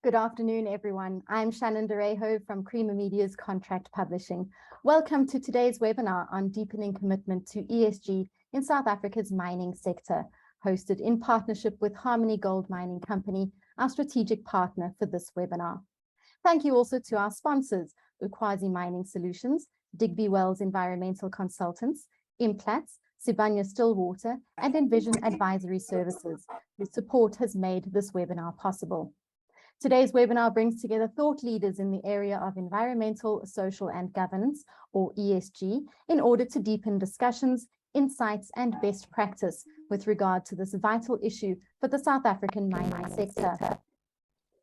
Good afternoon, everyone. I'm Shannon Derejo from Creamer Media's Contract Publishing. Welcome to today's webinar on deepening commitment to ESG in South Africa's mining sector, hosted in partnership with Harmony Gold Mining Company, our strategic partner for this webinar. Thank you also to our sponsors, Ukwazi Mining Solutions, Digby Wells Environmental Consultants, Implats, Sibanye Stillwater, and Envision Advisory Services, whose support has made this webinar possible. Today's webinar brings together thought leaders in the area of environmental, social, and governance, or ESG, in order to deepen discussions, insights, and best practice with regard to this vital issue for the South African mining sector.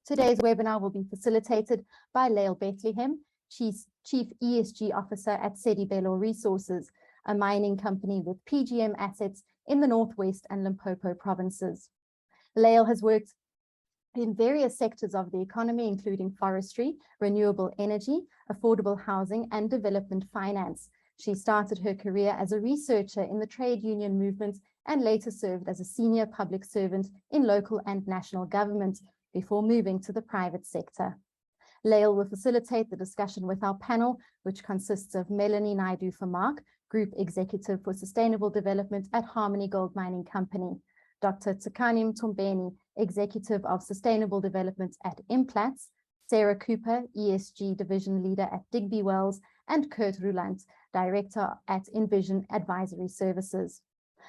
Today's webinar will be facilitated by Lael Bethlehem, Chief ESG Officer at Sedibelo Resources, a mining company with PGM assets in the Northwest and Limpopo provinces. Lael has worked in various sectors of the economy, including forestry, renewable energy, affordable housing, and development finance. She started her career as a researcher in the trade union movement and later served as a senior public servant in local and national government before moving to the private sector. Lael will facilitate the discussion with our panel, which consists of Melanie Naidoo-Vermaak, Group Executive for Sustainable Development at Harmony Gold Mining Company, Dr. Tsakani Mthombeni, Executive of Sustainable Development at Implats, Sarah Cooper, ESG Division Leader at Digby Wells, and Kurt Roelandt, Director at Envision Advisory Services.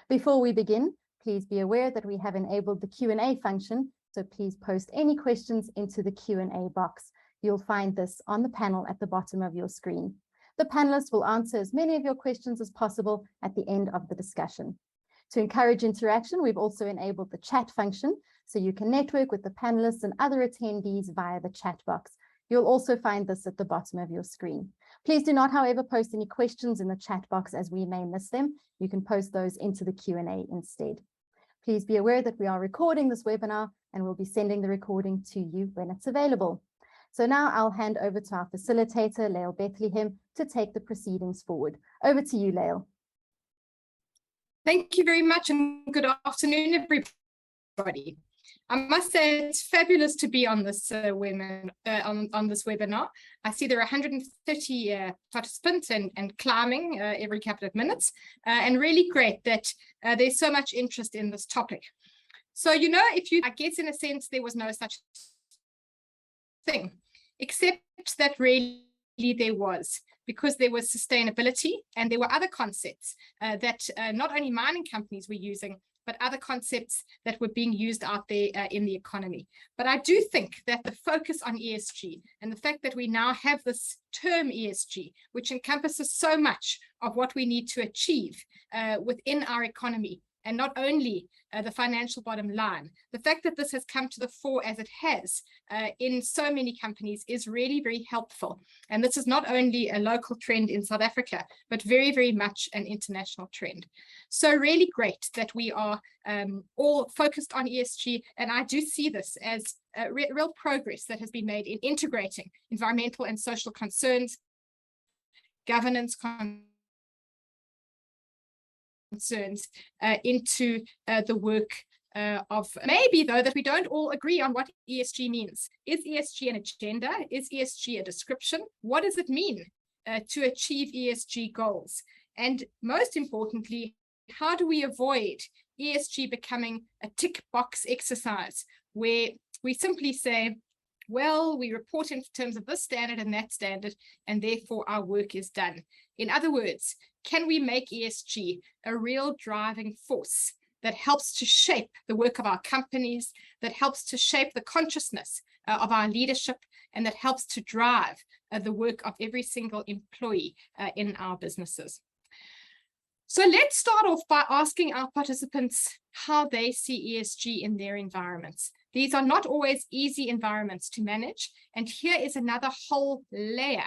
Before we begin, please be aware that we have enabled the Q&A function, so please post any questions into the Q&A box. You'll find this on the panel at the bottom of your screen. The panelists will answer as many of your questions as possible at the end of the discussion. To encourage interaction, we've also enabled the chat function, so you can network with the panelists and other attendees via the chat box. You'll also find this at the bottom of your screen. Please do not, however, post any questions in the chat box as we may miss them. You can post those into the Q&A instead. Please be aware that we are recording this webinar and we'll be sending the recording to you when it's available. So now I'll hand over to our facilitator, Lael Bethlehem, to take the proceedings forward. Over to you, Lael. Thank you very much and good afternoon, everybody. I must say it's fabulous to be on this webinar. I see there are 130 participants and climbing every couple of minutes, and really great that there's so much interest in this topic. So, I guess in a sense there was no such thing, except that really there was, because there was sustainability and there were other concepts that not only mining companies were using, but other concepts that were being used out there in the economy. But I do think that the focus on ESG and the fact that we now have this term ESG, which encompasses so much of what we need to achieve within our economy, and not only the financial bottom line, the fact that this has come to the fore as it has in so many companies is really very helpful. And this is not only a local trend in South Africa, but very, very much an international trend. So really great that we are all focused on ESG. And I do see this as real progress that has been made in integrating environmental and social concerns, governance concerns into the work of maybe, though, that we don't all agree on what ESG means. Is ESG an agenda? Is ESG a description? What does it mean to achieve ESG goals? And most importantly, how do we avoid ESG becoming a tick box exercise where we simply say, well, we report in terms of this standard and that standard, and therefore our work is done. In other words, can we make ESG a real driving force that helps to shape the work of our companies, that helps to shape the consciousness of our leadership, and that helps to drive the work of every single employee in our businesses? So let's start off by asking our participants how they see ESG in their environments. These are not always easy environments to manage, and here is another whole layer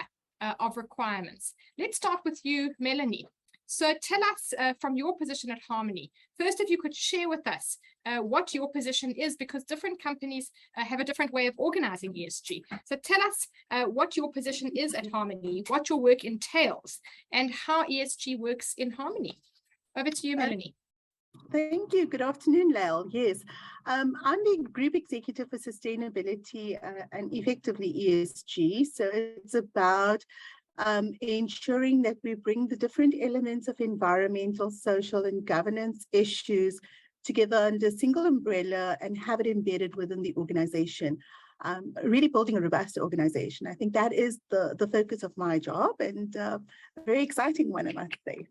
of requirements. Let's start with you, Melanie. So tell us from your position at Harmony, first, if you could share with us what your position is, because different companies have a different way of organizing ESG. So tell us what your position is at Harmony, what your work entails, and how ESG works in Harmony. Over to you, Melanie. Thank you. Good afternoon, Lael. Yes, I'm the Group Executive for Sustainability and effectively ESG. So it's about ensuring that we bring the different elements of environmental, social, and governance issues together under a single umbrella and have it embedded within the organization. Really building a robust organization. I think that is the focus of my job, and a very exciting one, I must say.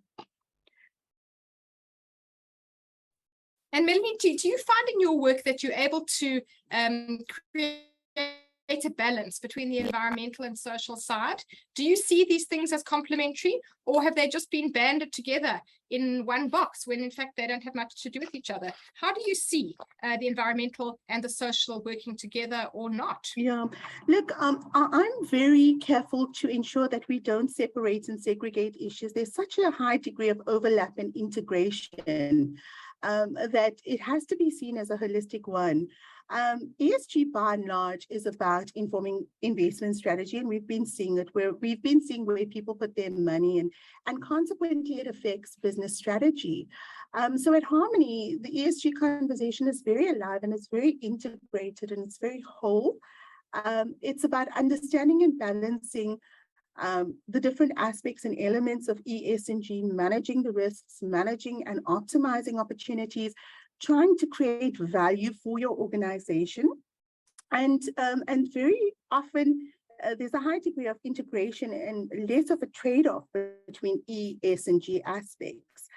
And Melanie, do you find in your work that you're able to create a balance between the environmental and social side? Do you see these things as complementary, or have they just been banded together in one box when in fact they don't have much to do with each other? How do you see the environmental and the social working together or not? Yeah, look, I'm very careful to ensure that we don't separate and segregate issues. There's such a high degree of overlap and integration that it has to be seen as a holistic one. ESG by and large is about informing investment strategy, and we've been seeing it where people put their money and consequently it affects business strategy. So at Harmony, the ESG conversation is very alive and it's very integrated and it's very whole. It's about understanding and balancing the different aspects and elements of ESG, managing the risks, managing and optimizing opportunities, trying to create value for your organization. And very often there's a high degree of integration and less of a trade-off between ESG aspects.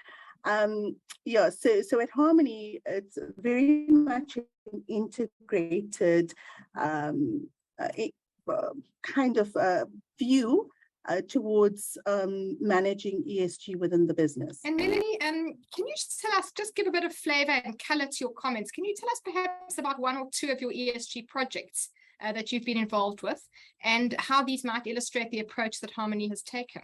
So at Harmony, it's very much an integrated kind of view towards managing ESG within the business. And Melanie, can you tell us, just give a bit of flavor and color to your comments, can you tell us perhaps about one or two of your ESG projects that you've been involved with and how these might illustrate the approach that Harmony has taken?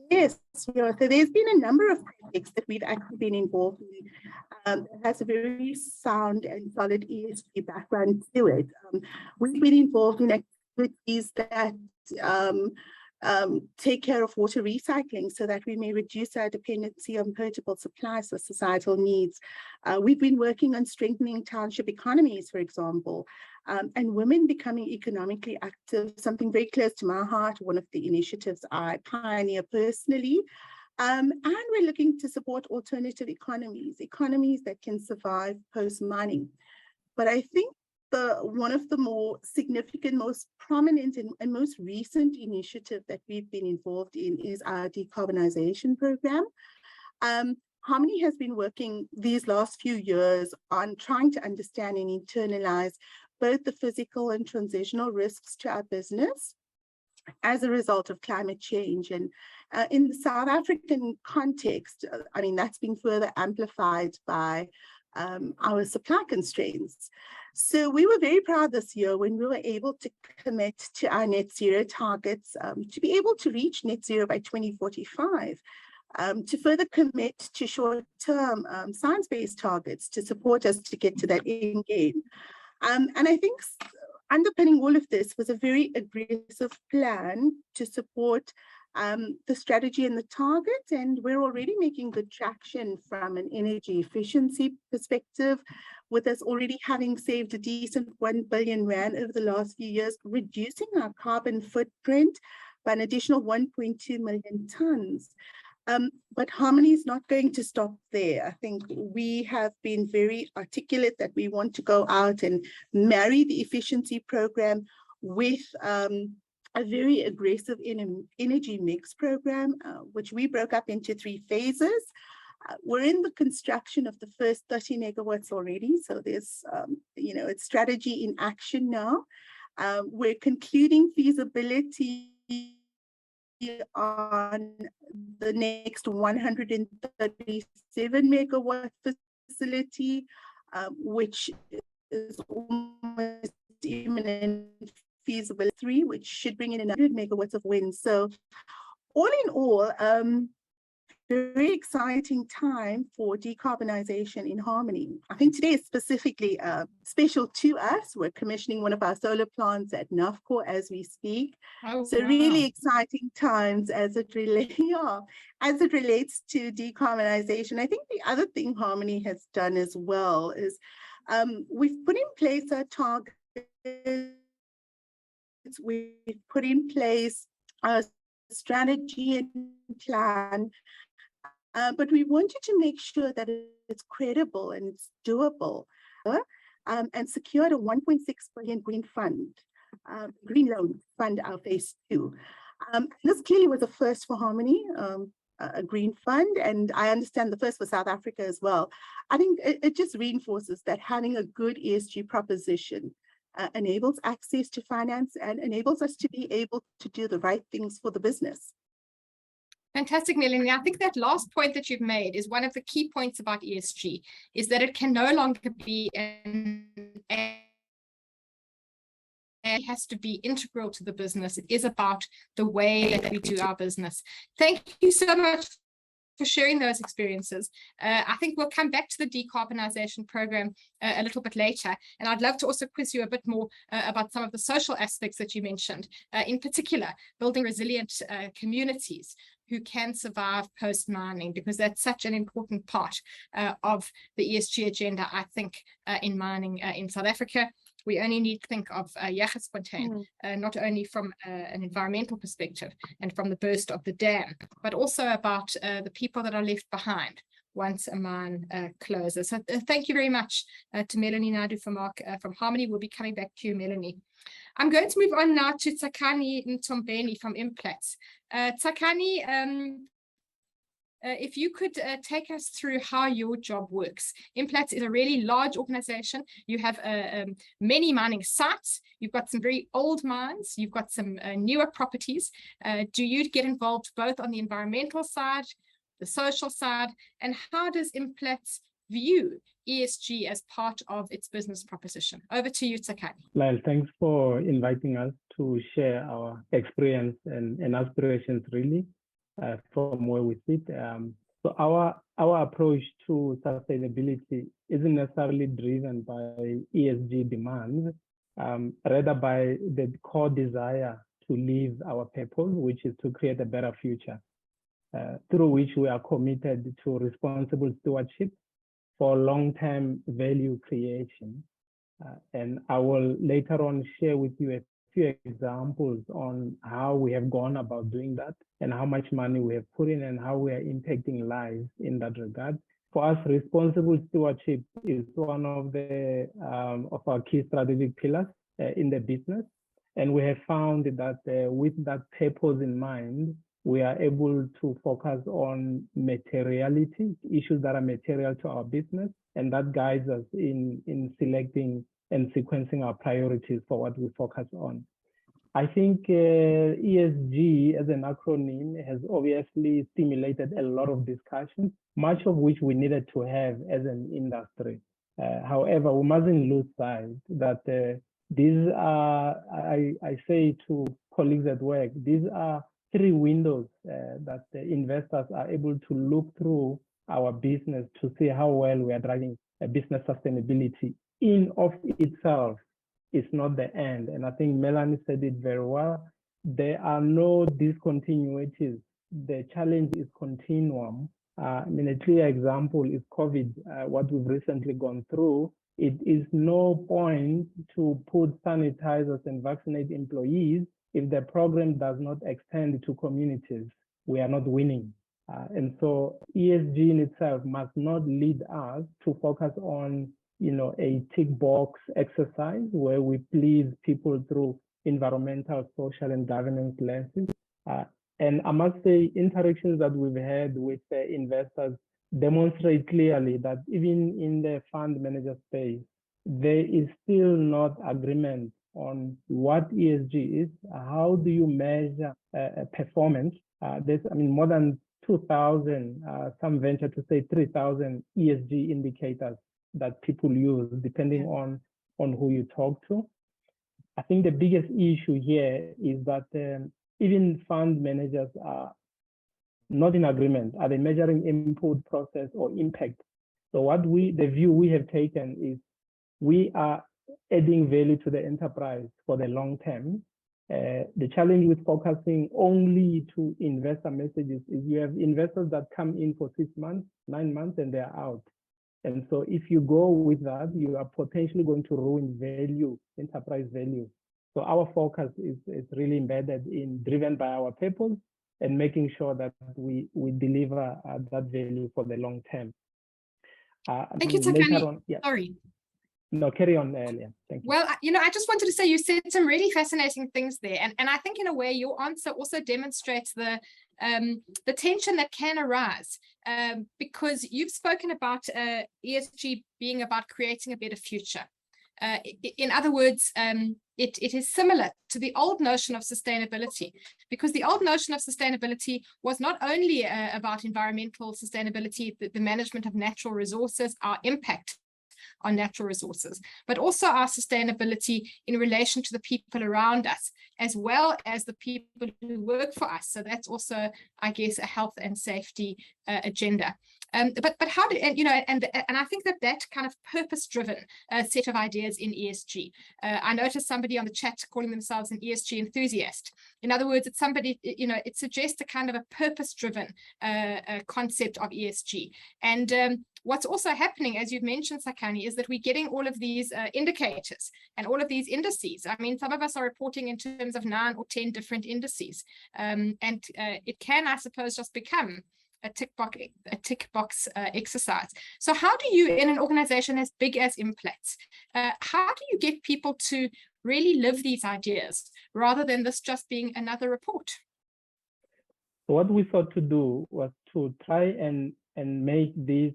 Yes, so there's been a number of projects that we've actually been involved in that has a very sound and solid ESG background to it. We've been involved in activities that take care of water recycling so that we may reduce our dependency on potable supplies for societal needs. We've been working on strengthening township economies, for example, and women becoming economically active, something very close to my heart, one of the initiatives I pioneer personally. And we're looking to support alternative economies that can survive post-mining. But I think one of the more significant, most prominent and most recent initiative that we've been involved in is our decarbonization program. Harmony has been working these last few years on trying to understand and internalize both the physical and transitional risks to our business as a result of climate change. And in the South African context, I mean, that's been further amplified by our supply constraints. So we were very proud this year when we were able to commit to our net zero targets, to be able to reach net zero by 2045, to further commit to short-term science-based targets to support us to get to that end game. And I think underpinning all of this was a very aggressive plan to support the strategy and the target, and we're already making good traction from an energy efficiency perspective, with us already having saved a decent 1 billion rand over the last few years, reducing our carbon footprint by an additional 1.2 million tons. But Harmony is not going to stop there. I think we have been very articulate that we want to go out and marry the efficiency program with a very aggressive energy mix program, which we broke up into 3 phases. We're in the construction of the first 30 megawatts already. So there's, it's strategy in action now. We're concluding feasibility on the next 137 megawatt facility, which is almost imminent feasibility 3, which should bring in 100 megawatts of wind. So all in all, very exciting time for decarbonization in Harmony. I think today is specifically special to us. We're commissioning one of our solar plants at Nufco as we speak. Oh, so wow. really exciting times as it relates to decarbonization. I think the other thing Harmony has done as well is we've put in place a target. We've put in place a strategy and plan, but we wanted to make sure that it's credible and it's doable, and secured a 1.6 billion green loan fund, our phase 2. This clearly was a first for Harmony, a green fund, and I understand the first for South Africa as well. I think it just reinforces that having a good ESG proposition enables access to finance and enables us to be able to do the right things for the business. Fantastic, Melanie. I think that last point that you've made is one of the key points about ESG, is that it can no longer be it has to be integral to the business. It is about the way that we do our business. Thank you so much for sharing those experiences. I think we'll come back to the decarbonisation program a little bit later, and I'd love to also quiz you a bit more about some of the social aspects that you mentioned, in particular building resilient communities who can survive post-mining, because that's such an important part of the ESG agenda, I think, in mining in South Africa. We only need to think of Jagersfontein, not only from an environmental perspective and from the burst of the dam, but also about the people that are left behind once a mine closes. So thank you very much to Melanie Naidoo-Vermaak from Harmony. We'll be coming back to you, Melanie. I'm going to move on now to Tsakani Mthombeni from Implats. Tsakani, if you could take us through how your job works. Implats is a really large organization. You have many mining sites. You've got some very old mines. You've got some newer properties. Do you get involved both on the environmental side, the social side, and how does Implats view ESG as part of its business proposition? Over to you, Tsakani. Lael, thanks for inviting us to share our experience and aspirations, really. From where we sit. So our approach to sustainability isn't necessarily driven by ESG demands, rather by the core desire to live our purpose, which is to create a better future, through which we are committed to responsible stewardship for long-term value creation. And I will later on share with you a few examples on how we have gone about doing that and how much money we have put in and how we are impacting lives in that regard. For us, responsible stewardship is one of our key strategic pillars in the business. And we have found that with that purpose in mind, we are able to focus on materiality, issues that are material to our business, and that guides us in selecting and sequencing our priorities for what we focus on. I think ESG as an acronym has obviously stimulated a lot of discussions, much of which we needed to have as an industry. However, we mustn't lose sight that these are, I say to colleagues at work, these are 3 windows that the investors are able to look through our business to see how well we are driving business sustainability. In of itself is not the end. And I think Melanie said it very well. There are no discontinuities. The challenge is continuum. I mean, a clear example is COVID, what we've recently gone through. It is no point to put sanitizers and vaccinate employees if the program does not extend to communities. We are not winning. And so ESG in itself must not lead us to focus on a tick box exercise where we please people through environmental, social, and governance lenses. And I must say, interactions that we've had with investors demonstrate clearly that even in the fund manager space, there is still not agreement on what ESG is. How do you measure performance? There's, more than 2,000, some venture to say 3,000 ESG indicators that people use depending on who you talk to. I think the biggest issue here is that even fund managers are not in agreement. Are they measuring input, process, or impact? So the view we have taken is we are adding value to the enterprise for the long term. The challenge with focusing only to investor messages is you have investors that come in for 6 months, 9 months, and they're out. And so if you go with that, you are potentially going to ruin value, enterprise value. So our focus is really embedded in, driven by our purpose and making sure that we deliver that value for the long term. Thank you, Tsakani. Yeah. Sorry. No, carry on, Lael. Thank you. Well, I just wanted to say you said some really fascinating things there. And I think in a way your answer also demonstrates the tension that can arise because you've spoken about ESG being about creating a better future. In other words, it is similar to the old notion of sustainability, because the old notion of sustainability was not only about environmental sustainability, the management of natural resources, our impact on natural resources, but also our sustainability in relation to the people around us, as well as the people who work for us. So that's also, I guess, a health and safety agenda. But how do, and I think that kind of purpose-driven set of ideas in ESG. I noticed somebody on the chat calling themselves an ESG enthusiast. In other words, it's somebody, it suggests a kind of a purpose-driven concept of ESG. And what's also happening, as you've mentioned, Tsakani, is that we're getting all of these indicators and all of these indices. I mean, some of us are reporting in terms of 9 or 10 different indices. And it can, I suppose, just become a tick box exercise. So how do you, in an organization as big as Implats, how do you get people to really live these ideas rather than this just being another report? So what we thought to do was to try and make these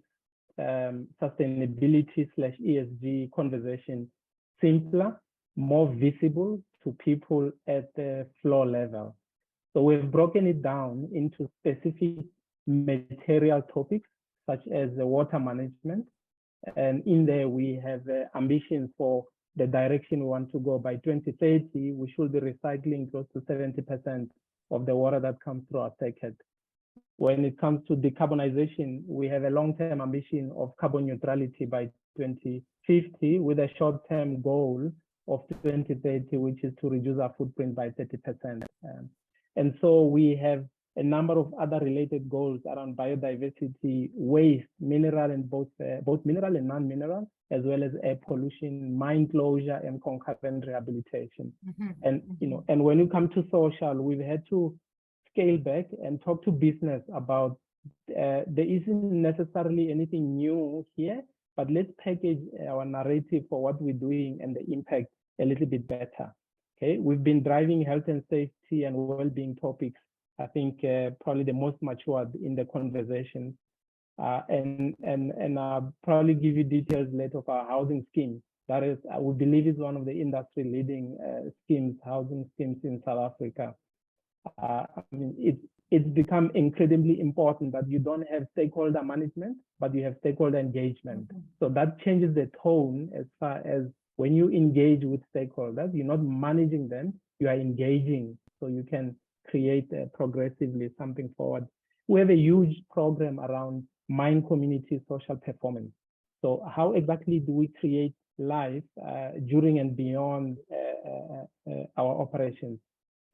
sustainability/ESG conversation simpler, more visible to people at the floor level. So we've broken it down into specific material topics, such as the water management. And in there, we have ambitions for the direction we want to go. By 2030, we should be recycling close to 70% of the water that comes through our circuit. When it comes to decarbonization, we have a long-term ambition of carbon neutrality by 2050 with a short-term goal of 2030, which is to reduce our footprint by 30%. And so we have a number of other related goals around biodiversity, waste, mineral and both mineral and non-mineral, as well as air pollution, mine closure, and concurrent rehabilitation. And and when you come to social, we've had to scale back and talk to business about there isn't necessarily anything new here, but let's package our narrative for what we're doing and the impact a little bit better. Okay, we've been driving health and safety and well-being topics, I think probably the most matured in the conversation. And I'll probably give you details later of our housing scheme. That is, we believe is one of the industry leading housing schemes in South Africa. I mean, it's become incredibly important that you don't have stakeholder management, but you have stakeholder engagement. So that changes the tone as far as when you engage with stakeholders, you're not managing them, you are engaging. So you can create progressively something forward. We have a huge program around mine community social performance. So how exactly do we create life during and beyond our operations?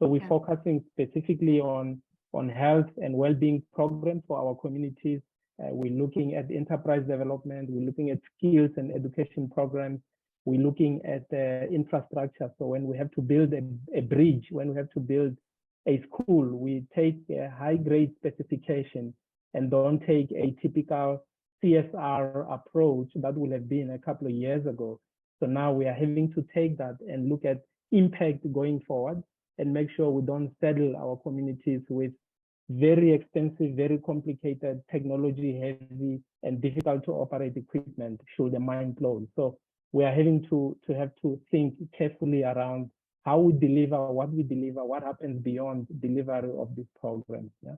So we're focusing specifically on health and well-being programs for our communities. We're looking at enterprise development. We're looking at skills and education programs. We're looking at infrastructure. So when we have to build a bridge, when we have to build a school, we take a high-grade specification and don't take a typical CSR approach that would have been a couple of years ago. So now we are having to take that and look at impact going forward and make sure we don't saddle our communities with very expensive, very complicated, technology-heavy and difficult to operate equipment should the mine close. So we are having to think carefully around how we deliver, what happens beyond delivery of this program. Yeah.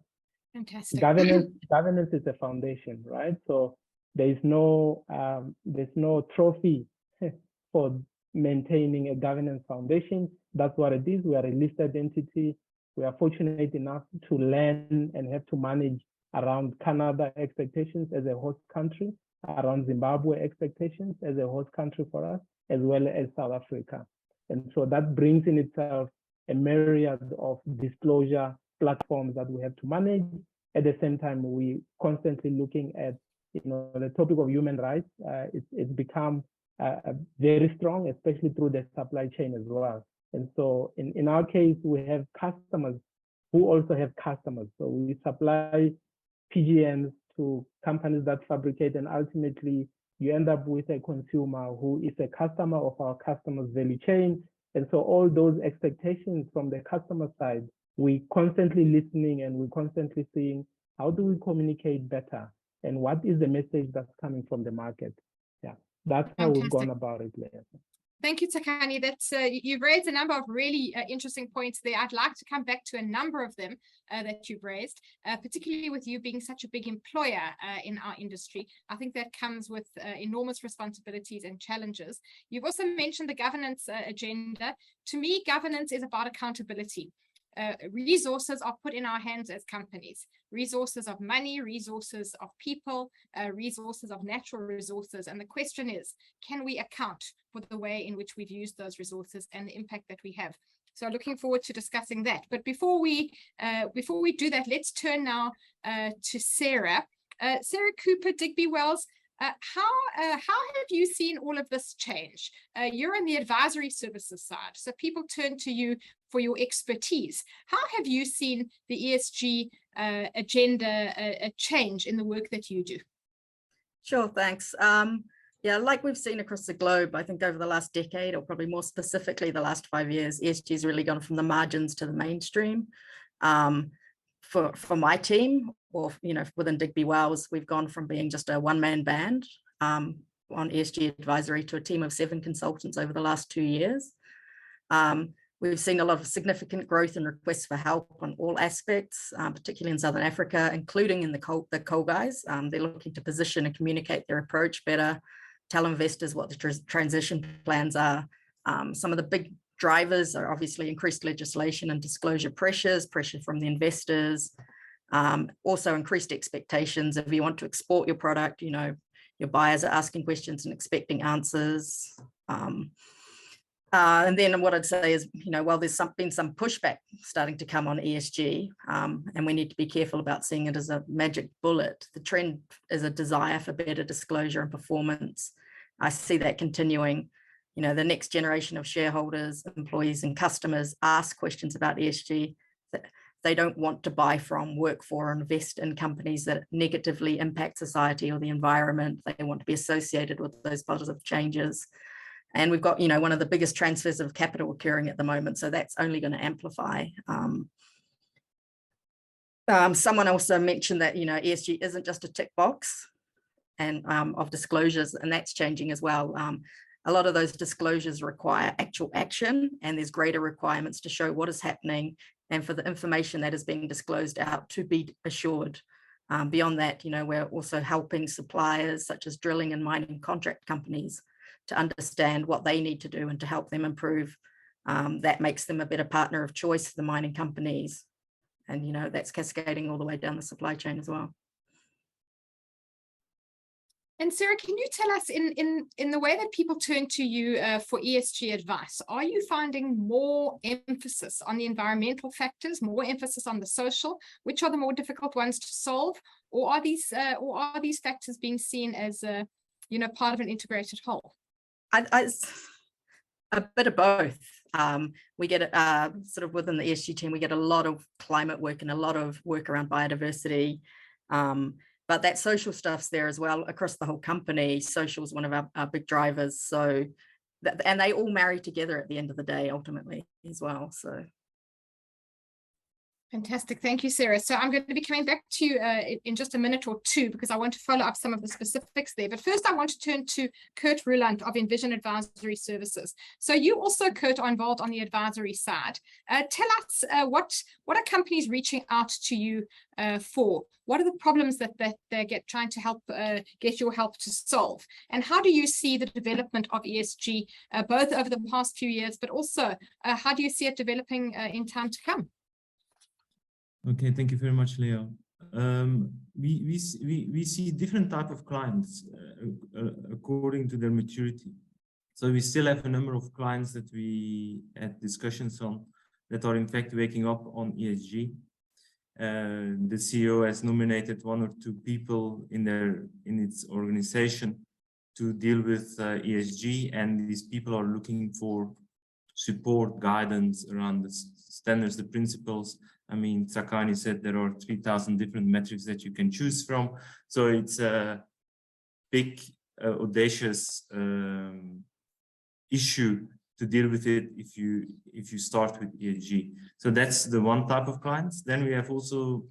Fantastic. Governance is a foundation, right? So there's no trophy for maintaining a governance foundation. That's what it is. We are a listed entity. We are fortunate enough to learn and have to manage around Canada expectations as a host country, around Zimbabwe expectations as a host country for us, as well as South Africa. And so that brings in itself a myriad of disclosure platforms that we have to manage. At the same time, we constantly looking at, the topic of human rights. It's become very strong, especially through the supply chain as well. And so in our case, we have customers who also have customers. So we supply PGMs to companies that fabricate, and ultimately you end up with a consumer who is a customer of our customer's value chain. And so all those expectations from the customer side, we constantly listening and we constantly seeing how do we communicate better and what is the message that's coming from the market. Yeah, that's how we've gone about it, Lael. Thank you, Tsakani. That's you've raised a number of really interesting points there. I'd like to come back to a number of them that you've raised, particularly with you being such a big employer in our industry. I think that comes with enormous responsibilities and challenges. You've also mentioned the governance agenda. To me, governance is about accountability. Resources are put in our hands as companies, resources of money, resources of people, resources of natural resources. And the question is, can we account for the way in which we've used those resources and the impact that we have? So looking forward to discussing that. But before we do that, let's turn now to Sarah. Sarah Cooper, Digby Wells. How have you seen all of this change? You're in the advisory services side, so people turn to you for your expertise. How have you seen the ESG agenda change in the work that you do? Sure, thanks. Yeah, like we've seen across the globe, I think over the last decade, or probably more specifically the last 5 years, ESG has really gone from the margins to the mainstream. For my team, or within Digby Wells, we've gone from being just a one-man band on ESG advisory to a team of 7 consultants over the last 2 years. We've seen a lot of significant growth in requests for help on all aspects, particularly in Southern Africa, including in the coal guys. They're looking to position and communicate their approach better, tell investors what the transition plans are. Some of the big drivers are obviously increased legislation and disclosure pressure from the investors, also increased expectations. If you want to export your product, your buyers are asking questions and expecting answers. And then what I'd say is, while there's been some pushback starting to come on ESG, and we need to be careful about seeing it as a magic bullet, the trend is a desire for better disclosure and performance. I see that continuing. The next generation of shareholders, employees, and customers ask questions about ESG. They don't want to buy from, work for, or invest in companies that negatively impact society or the environment. They want to be associated with those positive changes. And we've got, one of the biggest transfers of capital occurring at the moment, so that's only going to amplify. Someone also mentioned that, ESG isn't just a tick box and of disclosures, and that's changing as well. A lot of those disclosures require actual action, and there's greater requirements to show what is happening and for the information that is being disclosed out to be assured. Beyond that, we're also helping suppliers such as drilling and mining contract companies to understand what they need to do and to help them improve. That makes them a better partner of choice for the mining companies. And, that's cascading all the way down the supply chain as well. And Sarah, can you tell us in the way that people turn to you for ESG advice, are you finding more emphasis on the environmental factors, more emphasis on the social? Which are the more difficult ones to solve? Or are these factors being seen as part of an integrated whole? A bit of both. We get sort of within the ESG team, we get a lot of climate work and a lot of work around biodiversity. But that social stuff's there as well across the whole company. Social is one of our big drivers. So, and they all marry together at the end of the day, ultimately, as well. So. Fantastic. Thank you, Sarah. So I'm going to be coming back to you in just a minute or two, because I want to follow up some of the specifics there. But first, I want to turn to Kurt Roelandt of Envision Advisory Services. So you also, Kurt, are involved on the advisory side. Tell us what are companies reaching out to you for? What are the problems that they trying to help get your help to solve? And how do you see the development of ESG, both over the past few years, but also how do you see it developing in time to come? Okay, thank you very much, Lael. We see different type of clients according to their maturity. So we still have a number of clients that we had discussions on that are in fact waking up on ESG. The CEO has nominated 1 or 2 people in its organization to deal with ESG, and these people are looking for support, guidance around the standards, the principles. I mean, Tsakani said there are 3,000 different metrics that you can choose from. So it's a big, audacious issue to deal with it if you start with ESG. So that's the one type of clients. Then we have also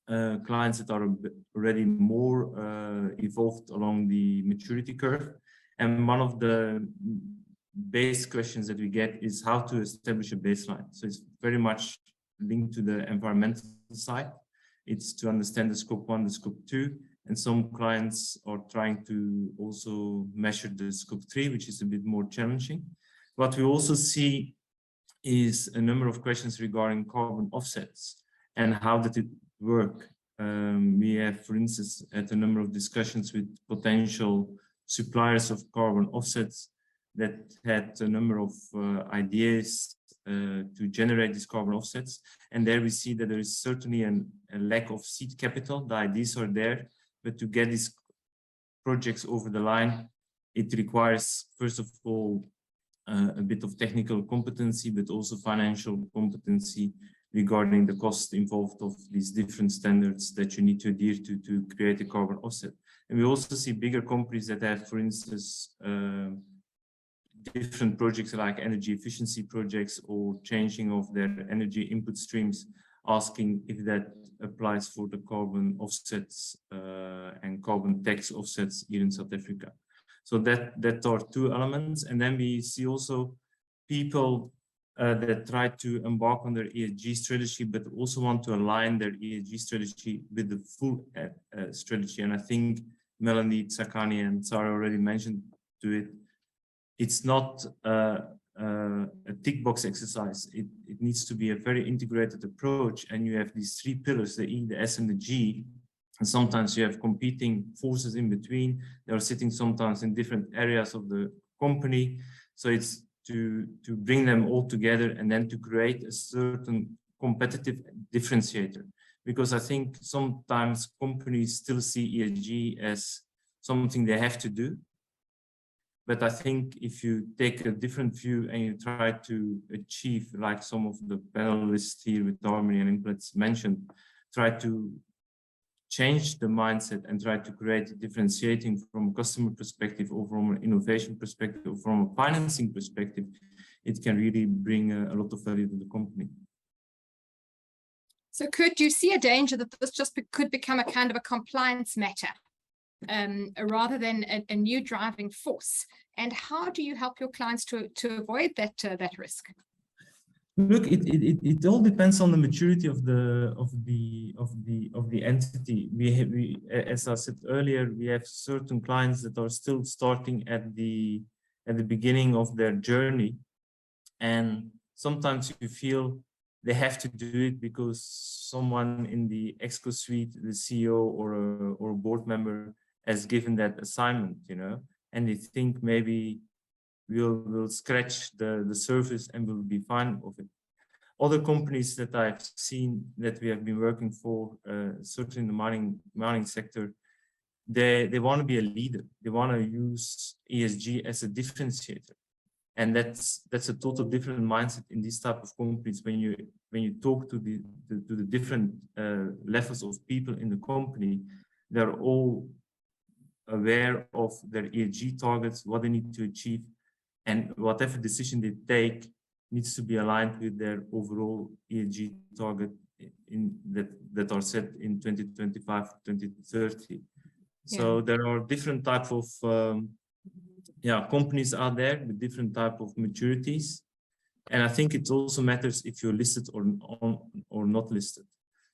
clients that are already more evolved along the maturity curve. And one of the base questions that we get is how to establish a baseline. So it's very much linked to the environmental side. It's to understand the scope 1, the scope 2, and some clients are trying to also measure the scope 3, which is a bit more challenging. What we also see is a number of questions regarding carbon offsets and how did it work. We have, for instance, had a number of discussions with potential suppliers of carbon offsets that had a number of ideas to generate these carbon offsets. And there we see that there is certainly a lack of seed capital. The ideas are there, but to get these projects over the line, it requires, first of all, a bit of technical competency, but also financial competency regarding the cost involved of these different standards that you need to adhere to create a carbon offset. And we also see bigger companies that have, for instance, different projects like energy efficiency projects or changing of their energy input streams, asking if that applies for the carbon offsets and carbon tax offsets here in South Africa. So that are 2 elements. And then we see also people that try to embark on their ESG strategy, but also want to align their ESG strategy with the full strategy. And I think Melanie, Tsakani, and Sarah already mentioned to it. It's not a tick box exercise. It needs to be a very integrated approach. And you have these 3 pillars, the E, the S, and the G. And sometimes you have competing forces in between. They are sitting sometimes in different areas of the company. So it's to bring them all together and then to create a certain competitive differentiator. Because I think sometimes companies still see ESG as something they have to do. But I think if you take a different view and you try to achieve, like some of the panelists here with Harmony and Implats mentioned, try to change the mindset and try to create differentiating from a customer perspective or from an innovation perspective or from a financing perspective, it can really bring a lot of value to the company. So Kurt, do you see a danger that this just could become a kind of a compliance matter rather than a new driving force? And how do you help your clients to avoid that risk? Look, it all depends on the maturity of the entity. We as I said earlier, we have certain clients that are still starting at the beginning of their journey, and sometimes you feel they have to do it because someone in the exco suite, the CEO or a board member, has given that assignment, you know, and they think maybe we'll scratch the surface and we'll be fine with it. Other companies that I've seen that we have been working for, certainly in the mining sector, they want to be a leader. They want to use ESG as a differentiator, and that's a total different mindset in this type of companies. When you talk to the different levels of people in the company, they're all aware of their ESG targets, what they need to achieve, and whatever decision they take needs to be aligned with their overall ESG target that are set in 2025, 2030. So there are different types of companies out there with different type of maturities. And I think it also matters if you're listed or not listed.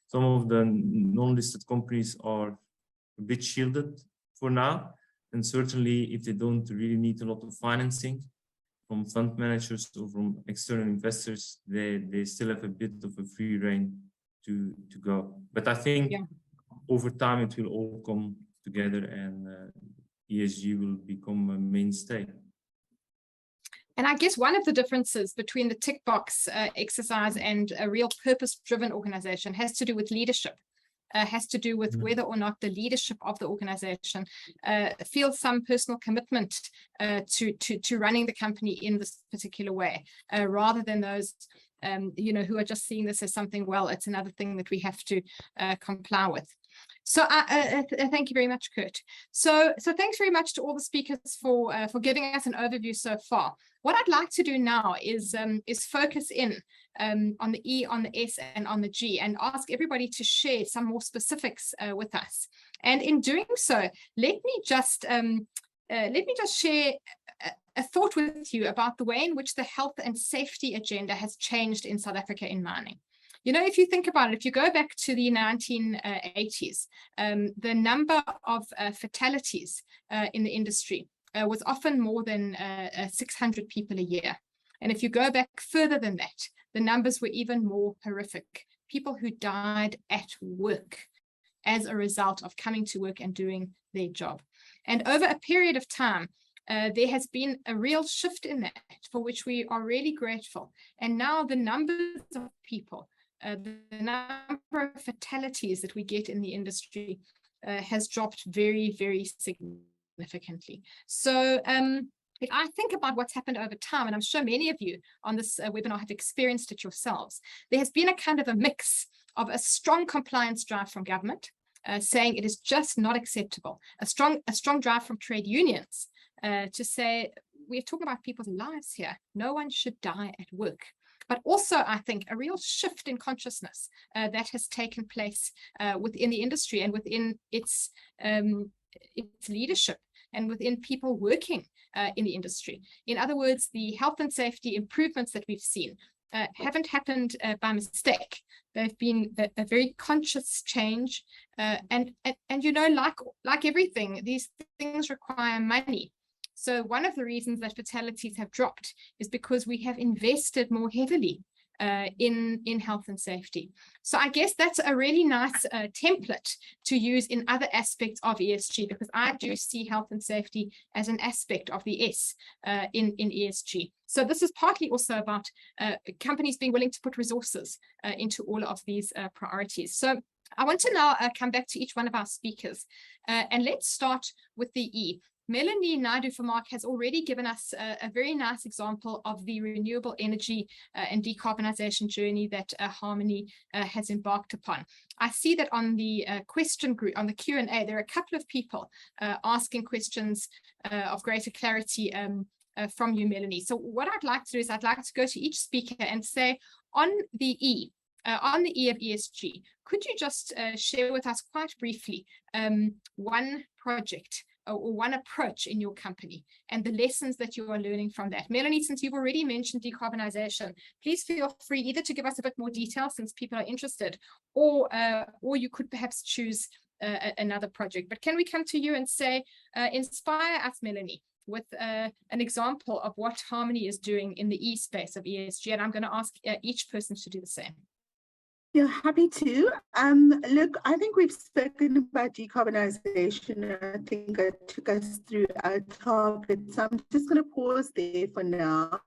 Some of the non-listed companies are a bit shielded for now. And certainly if they don't really need a lot of financing from fund managers or from external investors, they still have a bit of a free rein to go. But I think over time it will all come together, and ESG will become a mainstay. And I guess one of the differences between the tick box exercise and a real purpose-driven organization has to do with leadership. Has to do with whether or not the leadership of the organization feels some personal commitment to running the company in this particular way, rather than those who are just seeing this as something, well, it's another thing that we have to comply with. So thank you very much, Kurt. So thanks very much to all the speakers for giving us an overview so far. What I'd like to do now is focus in on the E, on the S, and on the G, and ask everybody to share some more specifics with us. And in doing so, let me just share a thought with you about the way in which the health and safety agenda has changed in South Africa in mining. You know, if you think about it, if you go back to the 1980s, the number of fatalities in the industry was often more than 600 people a year. And if you go back further than that, the numbers were even more horrific. People who died at work as a result of coming to work and doing their job. And over a period of time, there has been a real shift in that, for which we are really grateful. And now the numbers of people, the number of fatalities that we get in the industry has dropped very, very significantly. So if I think about what's happened over time, and I'm sure many of you on this webinar have experienced it yourselves, there has been a kind of a mix of a strong compliance drive from government, saying it is just not acceptable, a strong drive from trade unions to say, we're talking about people's lives here. No one should die at work. But also, I think, a real shift in consciousness that has taken place within the industry and within its leadership and within people working in the industry. In other words, the health and safety improvements that we've seen haven't happened by mistake. They've been a very conscious change. And you know, like everything, these things require money. So one of the reasons that fatalities have dropped is because we have invested more heavily in health and safety. So I guess that's a really nice template to use in other aspects of ESG, because I do see health and safety as an aspect of the S in ESG. So this is partly also about companies being willing to put resources into all of these priorities. So I want to now come back to each one of our speakers, and let's start with the E. Melanie Naidoo-Vermaak has already given us a very nice example of the renewable energy and decarbonization journey that Harmony has embarked upon. I see that on the question group, on the Q&A, there are a couple of people asking questions of greater clarity from you, Melanie. So what I'd like to do is I'd like to go to each speaker and say, on the E of ESG, could you just share with us quite briefly one project or one approach in your company and the lessons that you are learning from that? Melanie, since you've already mentioned decarbonization, please feel free either to give us a bit more detail since people are interested, or you could perhaps choose another project. But can we come to you and say, inspire us, Melanie, with an example of what Harmony is doing in the E space of ESG? And I'm going to ask each person to do the same. Yeah, happy to. Look, I think we've spoken about decarbonization. I think I took us through our targets. I'm just going to pause there for now.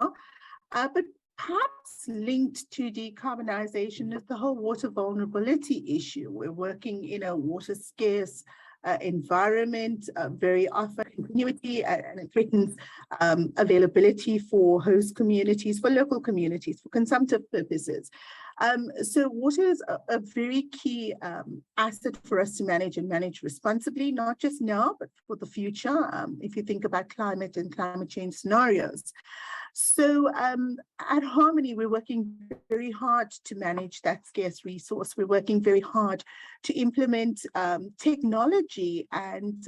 But perhaps linked to decarbonization is the whole water vulnerability issue. We're working in a water scarce environment, very often continuity, and it threatens availability for host communities, for local communities, for consumptive purposes. So water is a very key asset for us to manage responsibly, not just now, but for the future, if you think about climate and climate change scenarios. So at Harmony, we're working very hard to manage that scarce resource. We're working very hard to implement technology and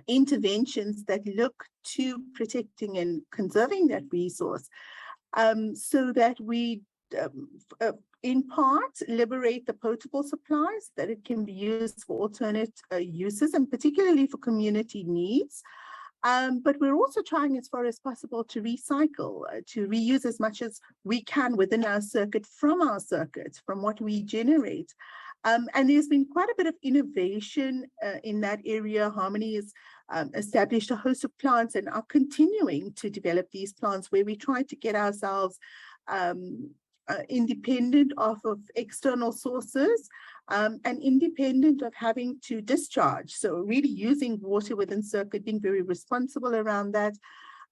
interventions that look to protecting and conserving that resource, so that we in part liberate the potable supplies, that it can be used for alternate uses, and particularly for community needs. But we're also trying as far as possible to recycle, to reuse as much as we can within our circuit, from what we generate. And there's been quite a bit of innovation in that area. Harmony has established a host of plants and are continuing to develop these plants where we try to get ourselves independent of external sources, and independent of having to discharge. So really using water within circuit, being very responsible around that.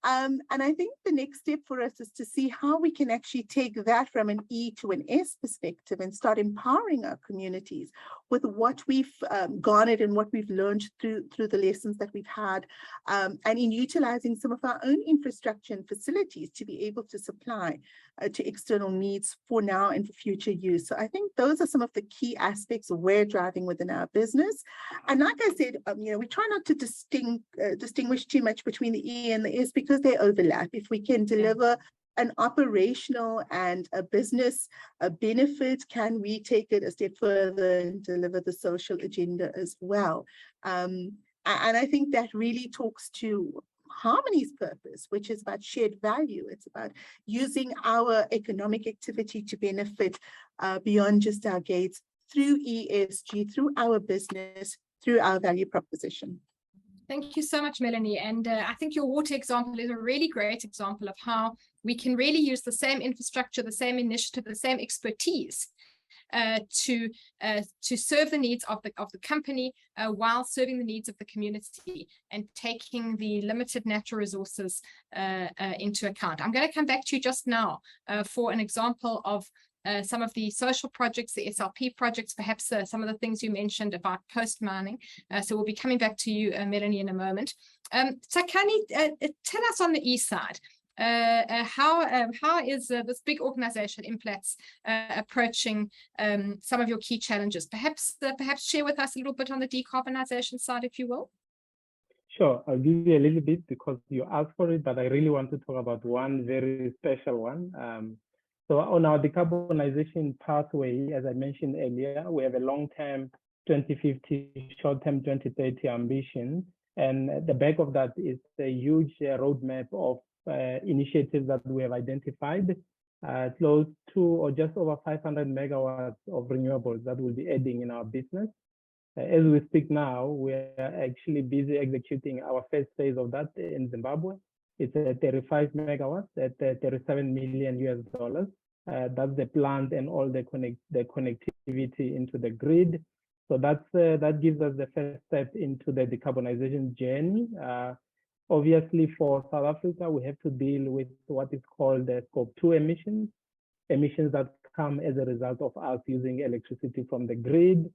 And I think the next step for us is to see how we can actually take that from an E to an S perspective and start empowering our communities with what we've garnered and what we've learned through the lessons that we've had, and in utilizing some of our own infrastructure and facilities to be able to supply to external needs for now and for future use. So I think those are some of the key aspects we're driving within our business. And like I said, we try not to distinguish too much between the E and the S because they overlap. If we can deliver an operational and a business benefit, can we take it a step further and deliver the social agenda as well? And I think that really talks to Harmony's purpose, which is about shared value. It's about using our economic activity to benefit beyond just our gates through ESG, through our business, through our value proposition. Thank you so much, Melanie. And I think your water example is a really great example of how we can really use the same infrastructure, the same initiative, the same expertise to serve the needs of the company while serving the needs of the community and taking the limited natural resources into account. I'm going to come back to you just now for an example of some of the social projects, the SLP projects, perhaps some of the things you mentioned about post-mining. So we'll be coming back to you, Melanie, in a moment. Tsakani, tell us on the east side, how is this big organization, Implats, approaching some of your key challenges? Perhaps share with us a little bit on the decarbonization side, if you will. Sure, I'll give you a little bit because you asked for it, but I really want to talk about one very special one. So on our decarbonization pathway, as I mentioned earlier, we have a long-term 2050, short-term 2030 ambition. And the back of that is a huge roadmap of initiatives that we have identified, close to or just over 500 megawatts of renewables that we'll be adding in our business. As we speak now, we are actually busy executing our first phase of that in Zimbabwe. It's 35 megawatts at $37 million. That's the plant and all the connectivity into the grid. So that gives us the first step into the decarbonization journey. Obviously, for South Africa, we have to deal with what is called the Scope 2 emissions that come as a result of us using electricity from the grid.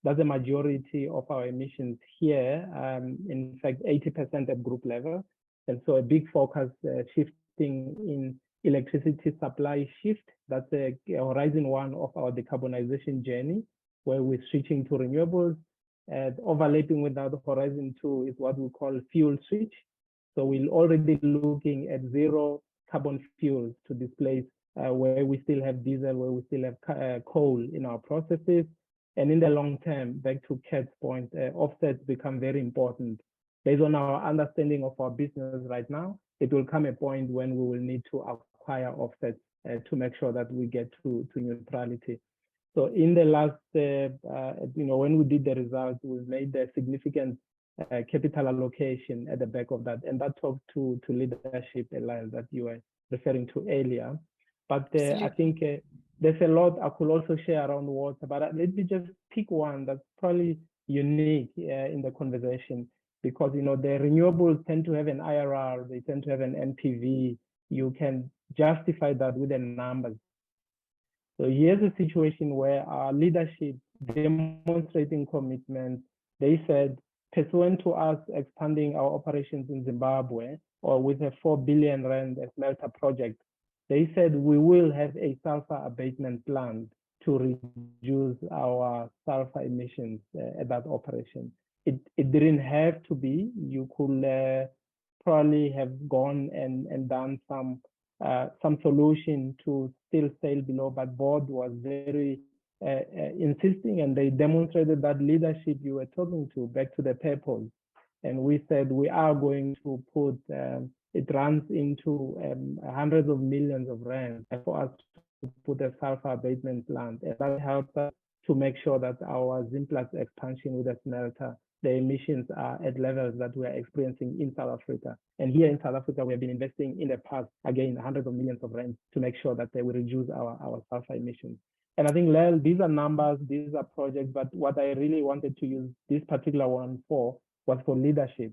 That's the majority of our emissions here, in fact, 80% at group level. And so a big focus shifting in electricity supply shift. That's a horizon one of our decarbonization journey, where we're switching to renewables. And overlapping with that horizon two is what we call fuel switch. So we're already looking at zero carbon fuels to displace where we still have diesel, where we still have coal in our processes. And in the long term, back to Kat's point, offsets become very important. Based on our understanding of our business right now, it will come a point when we will need to acquire offsets to make sure that we get to neutrality. So in the last, when we did the results, we made a significant capital allocation at the back of that. And that talked to leadership, Lael, that you were referring to earlier. But I think there's a lot I could also share around water, but let me just pick one that's probably unique in the conversation, because the renewables tend to have an IRR, they tend to have an NPV. You can justify that with the numbers. So here's a situation where our leadership demonstrating commitment, they said, pursuant to us expanding our operations in Zimbabwe, or with a 4 billion rand smelter project, they said we will have a sulfur abatement plan to reduce our sulfur emissions at that operation. It didn't have to be. You could probably have gone and done some solution to still sail below, but board was very insisting, and they demonstrated that leadership you were talking to, back to the purpose. And we said we are going to put, it runs into hundreds of millions of rands for us to put a sulfur abatement plant. And that helps us to make sure that our Implats expansion with the smelter, the emissions are at levels that we are experiencing in South Africa. And here in South Africa, we have been investing in the past, again, hundreds of millions of rands to make sure that we reduce our sulfur emissions. And I think, Lael, these are numbers, these are projects, but what I really wanted to use this particular one for was for leadership,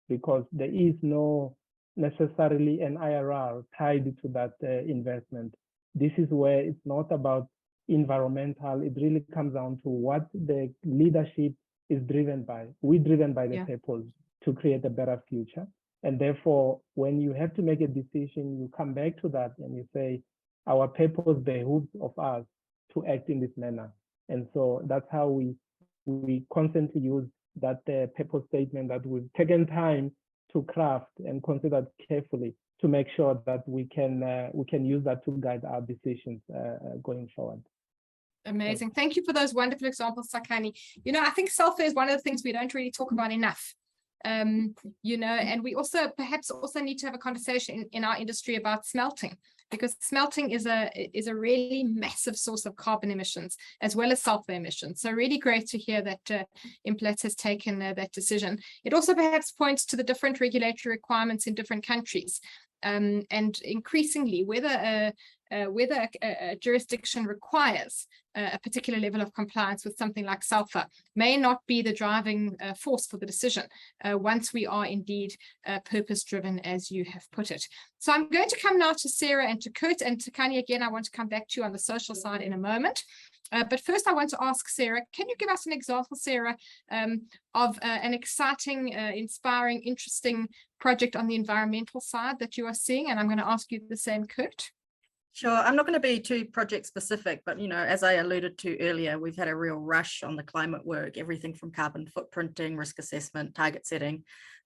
because there is no necessarily an IRR tied to that investment. This is where it's not about environmental, it really comes down to what the leadership is driven by. We're driven by the purpose to create a better future. And therefore, when you have to make a decision, you come back to that and you say, our purpose behooves of us to act in this manner. And so that's how we constantly use that purpose statement that we've taken time to craft and consider carefully to make sure that we can use that to guide our decisions going forward. Amazing. Thank you for those wonderful examples, Tsakani. You know, I think sulfur is one of the things we don't really talk about enough. You know, and we also perhaps also need to have a conversation in our industry about smelting, because smelting is a really massive source of carbon emissions as well as sulfur emissions. So really great to hear that Implats has taken that decision. It also perhaps points to the different regulatory requirements in different countries. And increasingly, whether a jurisdiction requires a particular level of compliance with something like sulfur may not be the driving force for the decision once we are indeed purpose-driven, as you have put it. So I'm going to come now to Sarah and to Kurt, and Tsakani again, I want to come back to you on the social side in a moment. But first I want to ask Sarah, can you give us an example, Sarah, of an exciting, inspiring, interesting project on the environmental side that you are seeing? And I'm going to ask you the same, Kurt. Sure, I'm not going to be too project specific, but you know, as I alluded to earlier, we've had a real rush on the climate work, everything from carbon footprinting, risk assessment, target setting,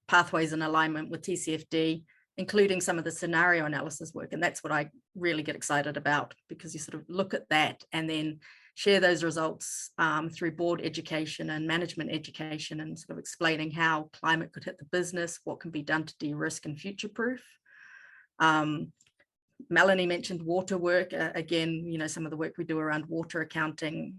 pathways in alignment with TCFD, including some of the scenario analysis work. And that's what I really get excited about, because you sort of look at that and then share those results through board education and management education, and sort of explaining how climate could hit the business, what can be done to de-risk and future-proof. Melanie mentioned water work. Again, you know, some of the work we do around water accounting,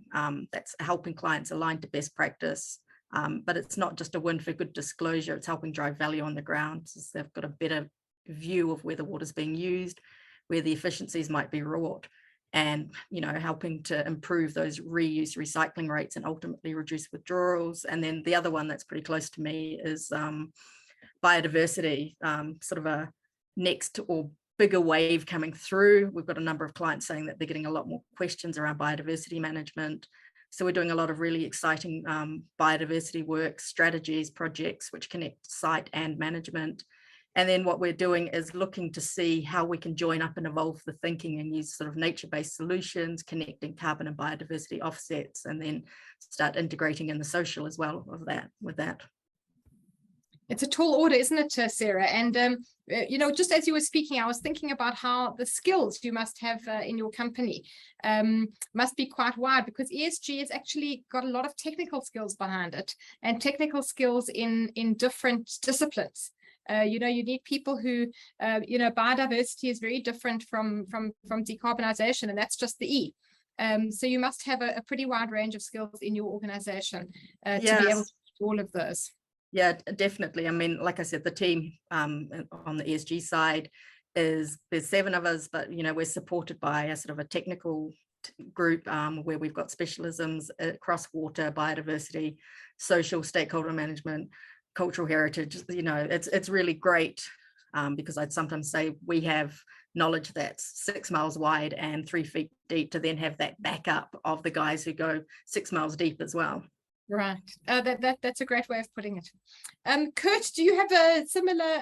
that's helping clients align to best practice. But it's not just a win for good disclosure, it's helping drive value on the ground. So they've got a better view of where the water's being used, where the efficiencies might be wrought, and, you know, helping to improve those reuse recycling rates and ultimately reduce withdrawals. And then the other one that's pretty close to me is biodiversity, sort of a next or bigger wave coming through. We've got a number of clients saying that they're getting a lot more questions around biodiversity management. So we're doing a lot of really exciting biodiversity work, strategies, projects, which connect site and management. And then what we're doing is looking to see how we can join up and evolve the thinking and use sort of nature-based solutions, connecting carbon and biodiversity offsets, and then start integrating in the social as well with that. It's a tall order, isn't it, Sarah? And, you know, just as you were speaking, I was thinking about how the skills you must have in your company must be quite wide, because ESG has actually got a lot of technical skills behind it, and technical skills in different disciplines. You know, you need people who, you know, biodiversity is very different from decarbonization, and that's just the E. So you must have a pretty wide range of skills in your organization to be able to do all of those. Yeah, definitely. I mean, like I said, the team on the ESG side there's 7 of us, but, you know, we're supported by a sort of a technical group where we've got specialisms across water, biodiversity, social, stakeholder management, cultural heritage. You know, it's really great because I'd sometimes say we have knowledge that's 6 miles wide and 3 feet deep, to then have that backup of the guys who go 6 miles deep as well. Right. That's a great way of putting it. Kurt, do you have a similar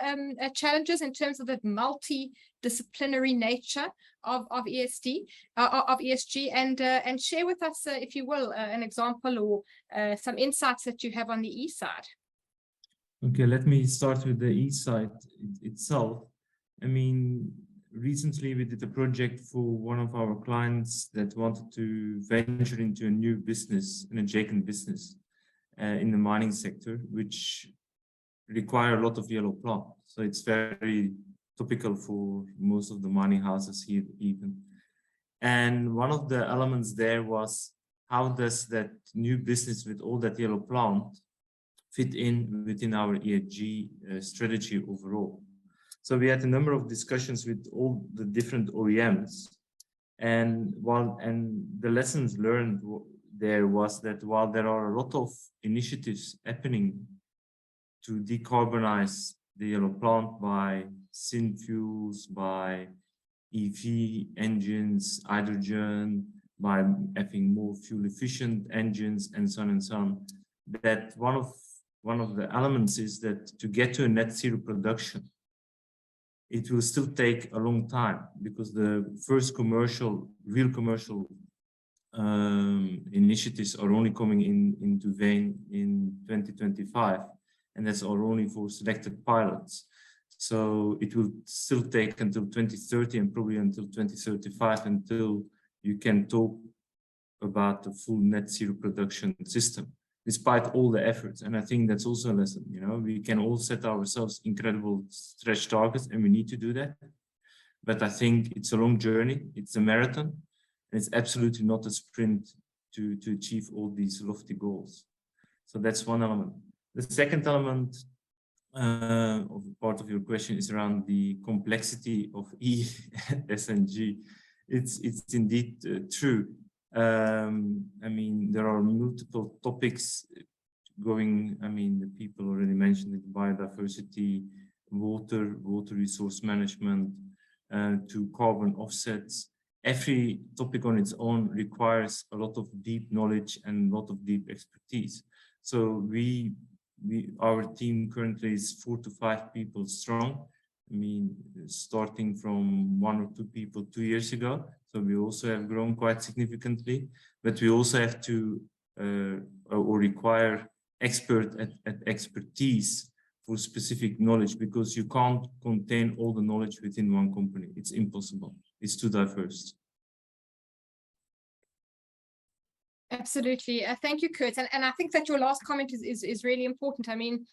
challenges in terms of the multidisciplinary nature of ESG, and share with us, if you will, an example or some insights that you have on the E side? Okay, let me start with the E side itself. I mean, recently we did a project for one of our clients that wanted to venture into a new business, an adjacent business in the mining sector, which require a lot of yellow plant. So it's very topical for most of the mining houses here even. And one of the elements there was, how does that new business with all that yellow plant fit in within our ESG strategy overall? So we had a number of discussions with all the different OEMs, and the lessons learned there was that while there are a lot of initiatives happening to decarbonize the yellow plant by syn fuels, by EV engines, hydrogen, by having more fuel efficient engines, and so on, that one of the elements is that to get to a net zero production, it will still take a long time, because the first real commercial initiatives are only coming into vein in 2025, and that's only for selected pilots. So it will still take until 2030 and probably until 2035 until you can talk about the full net zero production system, despite all the efforts. And I think that's also a lesson, you know, we can all set ourselves incredible stretch targets, and we need to do that. But I think it's a long journey, it's a marathon, and it's absolutely not a sprint to achieve all these lofty goals. So that's one element. The second element of part of your question is around the complexity of ESG. It's indeed true. I mean, there are multiple topics going. I mean, the people already mentioned it: biodiversity, water resource management, to carbon offsets. Every topic on its own requires a lot of deep knowledge and a lot of deep expertise. So our team currently is 4 to 5 people strong. I mean, starting from 1 or 2 people 2 years ago. So we also have grown quite significantly, but we also have to or require expertise for specific knowledge, because you can't contain all the knowledge within one company. It's impossible. It's too diverse. Absolutely. Thank you, Kurt. And I think that your last comment is really important. I mean,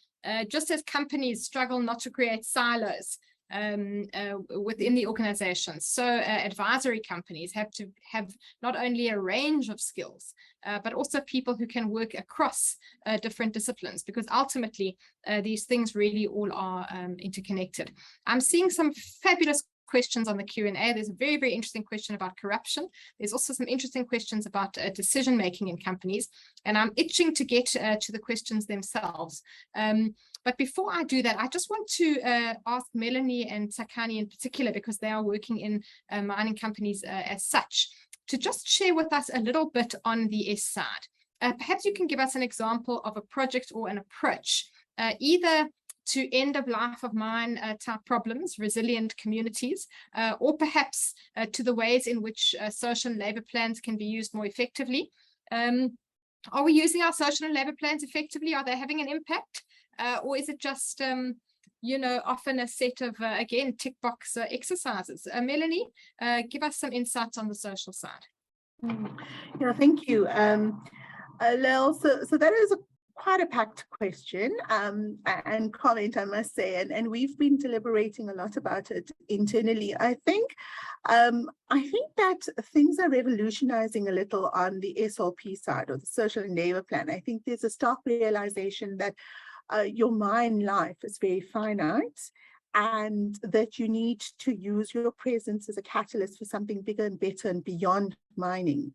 just as companies struggle not to create silos within the organizations, so advisory companies have to have not only a range of skills, but also people who can work across different disciplines, because ultimately these things really all are interconnected. I'm seeing some fabulous questions on the Q&A. There's a very, very interesting question about corruption. There's also some interesting questions about decision making in companies, and I'm itching to get to the questions themselves. But before I do that, I just want to ask Melanie and Tsakani in particular, because they are working in mining companies as such, to just share with us a little bit on the S side. Perhaps you can give us an example of a project or an approach, either to end of life of mine type problems, resilient communities, or perhaps to the ways in which social and labor plans can be used more effectively. Are we using our social and labor plans effectively? Are they having an impact? Or is it just, you know, often a set of, again, tick box exercises? Melanie, give us some insights on the social side. Yeah, thank you. Lael, so that is quite a packed question and comment, I must say, and we've been deliberating a lot about it internally. I think that things are revolutionizing a little on the SLP side, or the social and labor plan. I think there's a stark realization that your mine life is very finite, and that you need to use your presence as a catalyst for something bigger and better and beyond mining.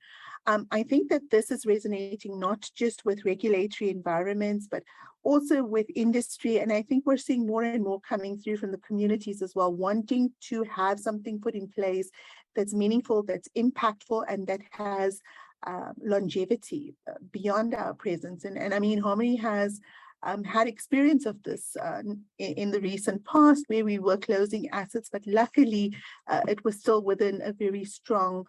I think that this is resonating not just with regulatory environments, but also with industry. And I think we're seeing more and more coming through from the communities as well, wanting to have something put in place that's meaningful, that's impactful, and that has longevity beyond our presence. And I mean, Harmony has had experience of this in the recent past, where we were closing assets, but luckily it was still within a very strong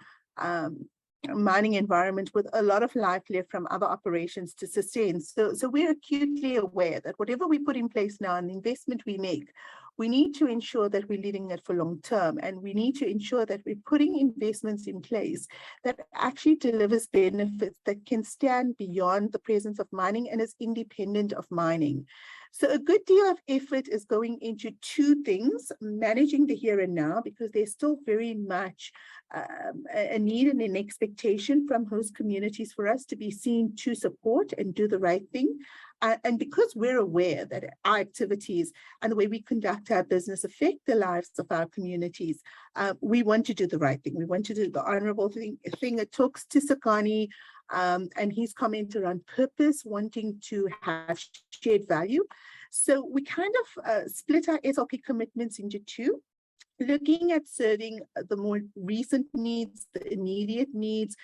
mining environment with a lot of life left from other operations to sustain. So we're acutely aware that whatever we put in place now and the investment we make, we need to ensure that we're leaving it for long term, and we need to ensure that we're putting investments in place that actually delivers benefits that can stand beyond the presence of mining and is independent of mining. So a good deal of effort is going into two things: managing the here and now, because there's still very much a need and an expectation from host communities for us to be seen to support and do the right thing. And because we're aware that our activities and the way we conduct our business affect the lives of our communities, we want to do the right thing. We want to do the honorable thing. It talks to Tsakani and his comment around purpose, wanting to have shared value. So we kind of split our SLP commitments into two, looking at serving the more recent needs, the immediate needs,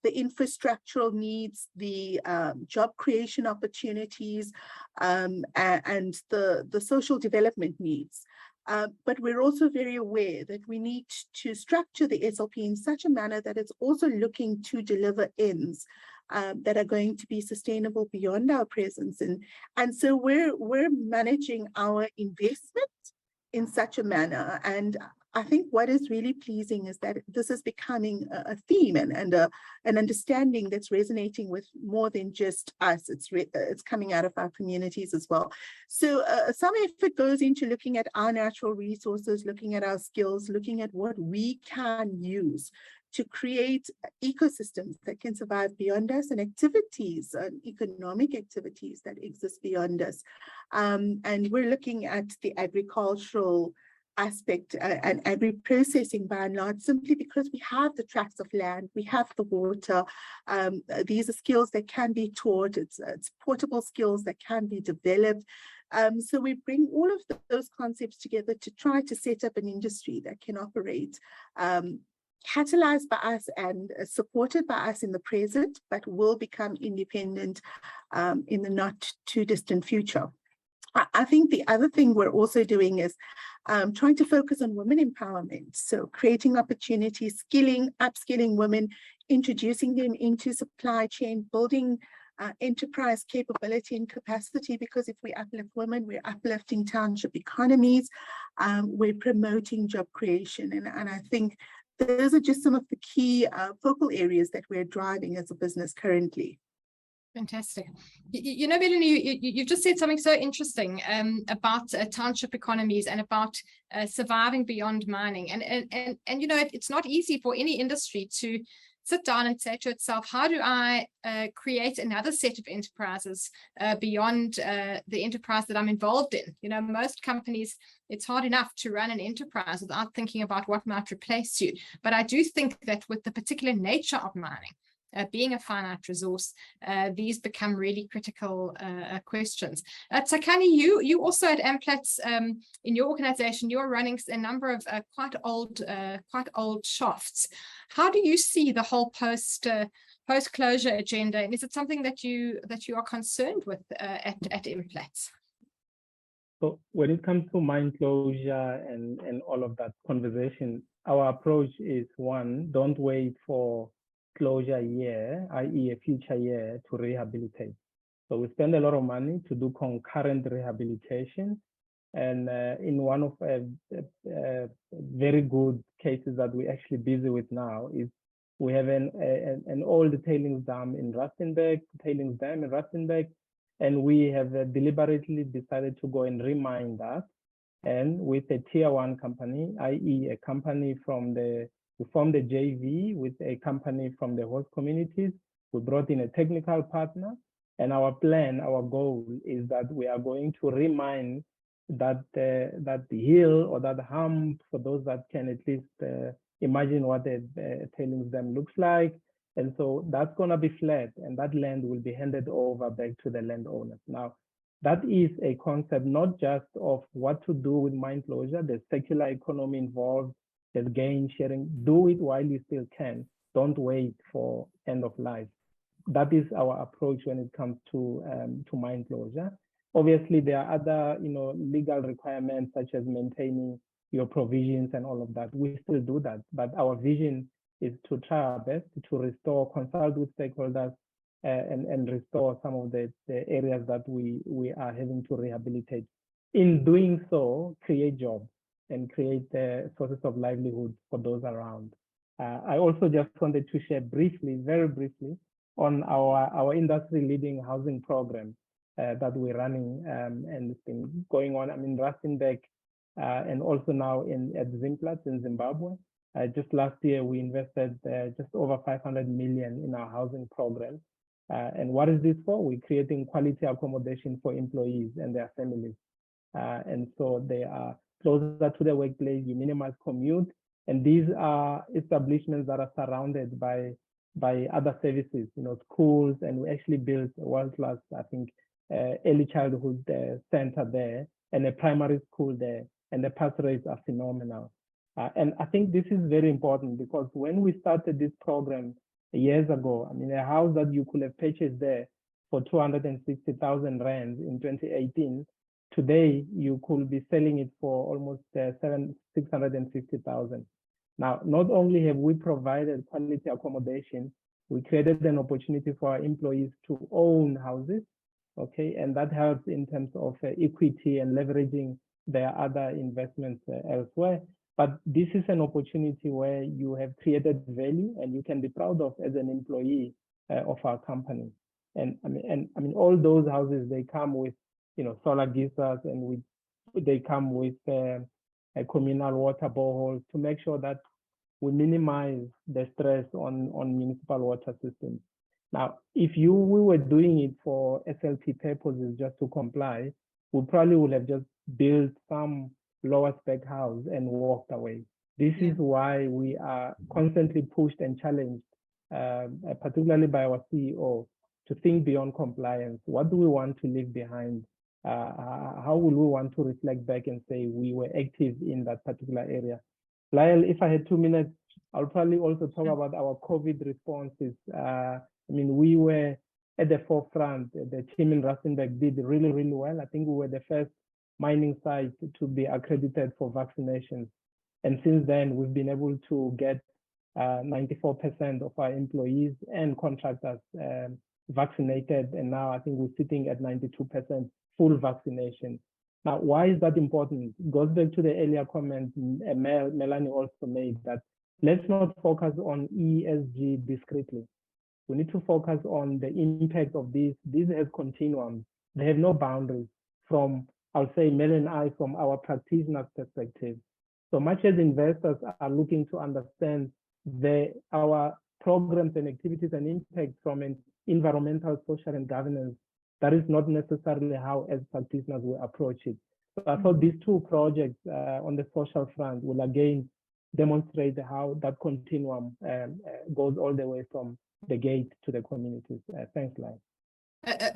the infrastructural needs, the job creation opportunities, and the social development needs. But we're also very aware that we need to structure the SLP in such a manner that it's also looking to deliver ends that are going to be sustainable beyond our presence. And so we're managing our investment in such a manner. And I think what is really pleasing is that this is becoming a theme and an understanding that's resonating with more than just us. It's coming out of our communities as well. So some effort goes into looking at our natural resources, looking at our skills, looking at what we can use to create ecosystems that can survive beyond us, and activities and economic activities that exist beyond us. And we're looking at the agricultural aspect and agri-processing by and large, simply because we have the tracts of land, we have the water. These are skills that can be taught. It's portable skills that can be developed. So we bring all of those concepts together to try to set up an industry that can operate, catalyzed by us and supported by us in the present, but will become independent in the not too distant future. I think the other thing we're also doing is trying to focus on women empowerment. So creating opportunities, upskilling women, introducing them into supply chain, building enterprise capability and capacity, because if we uplift women, we're uplifting township economies, we're promoting job creation. And I think those are just some of the key focal areas that we're driving as a business currently. Fantastic. You know, Melanie, you've just said something so interesting about township economies and about surviving beyond mining. And you know, it's not easy for any industry to sit down and say to itself, how do I create another set of enterprises beyond the enterprise that I'm involved in? You know, most companies, it's hard enough to run an enterprise without thinking about what might replace you. But I do think that with the particular nature of mining, being a finite resource, these become really critical questions. Tsakani, you also at Implats, in your organization, you're running a number of quite old shafts. How do you see the whole post-closure agenda, and is it something that you are concerned with at Implats? So when it comes to mine closure and all of that conversation, our approach is, one, don't wait for closure year, i.e. a future year, to rehabilitate. So we spend a lot of money to do concurrent rehabilitation. And in one of very good cases that we're actually busy with now is we have an old tailings dam in Rustenburg, and we have deliberately decided to go and remine that. And with a tier one company, i.e. a company from we formed a JV with a company from the host communities. We brought in a technical partner, and our plan, our goal is that we are going to remine that hill or that hump, for those that can at least imagine what a tailings dam looks like. And so that's going to be flat, and that land will be handed over back to the landowners. Now, that is a concept not just of what to do with mine closure. There's circular economy involved. There's gain sharing. Do it while you still can. Don't wait for end of life. That is our approach when it comes to mine closure. Obviously, there are other legal requirements such as maintaining your provisions and all of that. We still do that, but our vision is to try our best to restore, consult with stakeholders, and restore some of the areas that we are having to rehabilitate. In doing so, create jobs and create sources of livelihood for those around. I also just wanted to share briefly, very briefly, on our industry-leading housing program. that we're running, and it's been going on. I mean, Rustenburg, and also now at Implats in Zimbabwe. Just last year, we invested just over 500 million in our housing program. And what is this for? We're creating quality accommodation for employees and their families. And so they are closer to the workplace, you minimize commute. And these are establishments that are surrounded by other services, schools, and we actually built a world-class, I think, early childhood center there and a primary school there, and the pass rates are phenomenal. And I think this is very important because when we started this program years ago, I mean, a house that you could have purchased there for 260,000 rands in 2018, today you could be selling it for almost 650,000. Now, not only have we provided quality accommodation, we created an opportunity for our employees to own houses, okay? And that helps in terms of equity and leveraging their other investments elsewhere. But this is an opportunity where you have created value and you can be proud of as an employee of our company. And I mean, all those houses, they come with, solar geysers, and they come with a communal water boreholes to make sure that we minimize the stress on municipal water systems. Now, if we were doing it for SLP purposes just to comply, we probably would have just built some lower spec house and walked away. This is why we are constantly pushed and challenged, particularly by our CEO, to think beyond compliance. What do we want to leave behind? How will we want to reflect back and say we were active in that particular area? Lael, if I had 2 minutes, I'll probably also talk about our COVID responses. I mean, we were at the forefront. The team in Rustenburg did really, really well. I think we were the first mining site to be accredited for vaccinations. And since then, we've been able to get 94% of our employees and contractors vaccinated. And now I think we're sitting at 92% full vaccination. Now, why is that important? It goes back to the earlier comment Melanie also made, that let's not focus on ESG discretely. We need to focus on the impact of these. These have continuums. They have no boundaries from, I'll say, Mel and I, from our practitioner's perspective. So much as investors are looking to understand our programs and activities and impact from an environmental, social, and governance, that is not necessarily how, as practitioners, we approach it. So I thought these two projects on the social front will again demonstrate how that continuum goes all the way from the gate to the communities. Thanks, Lael.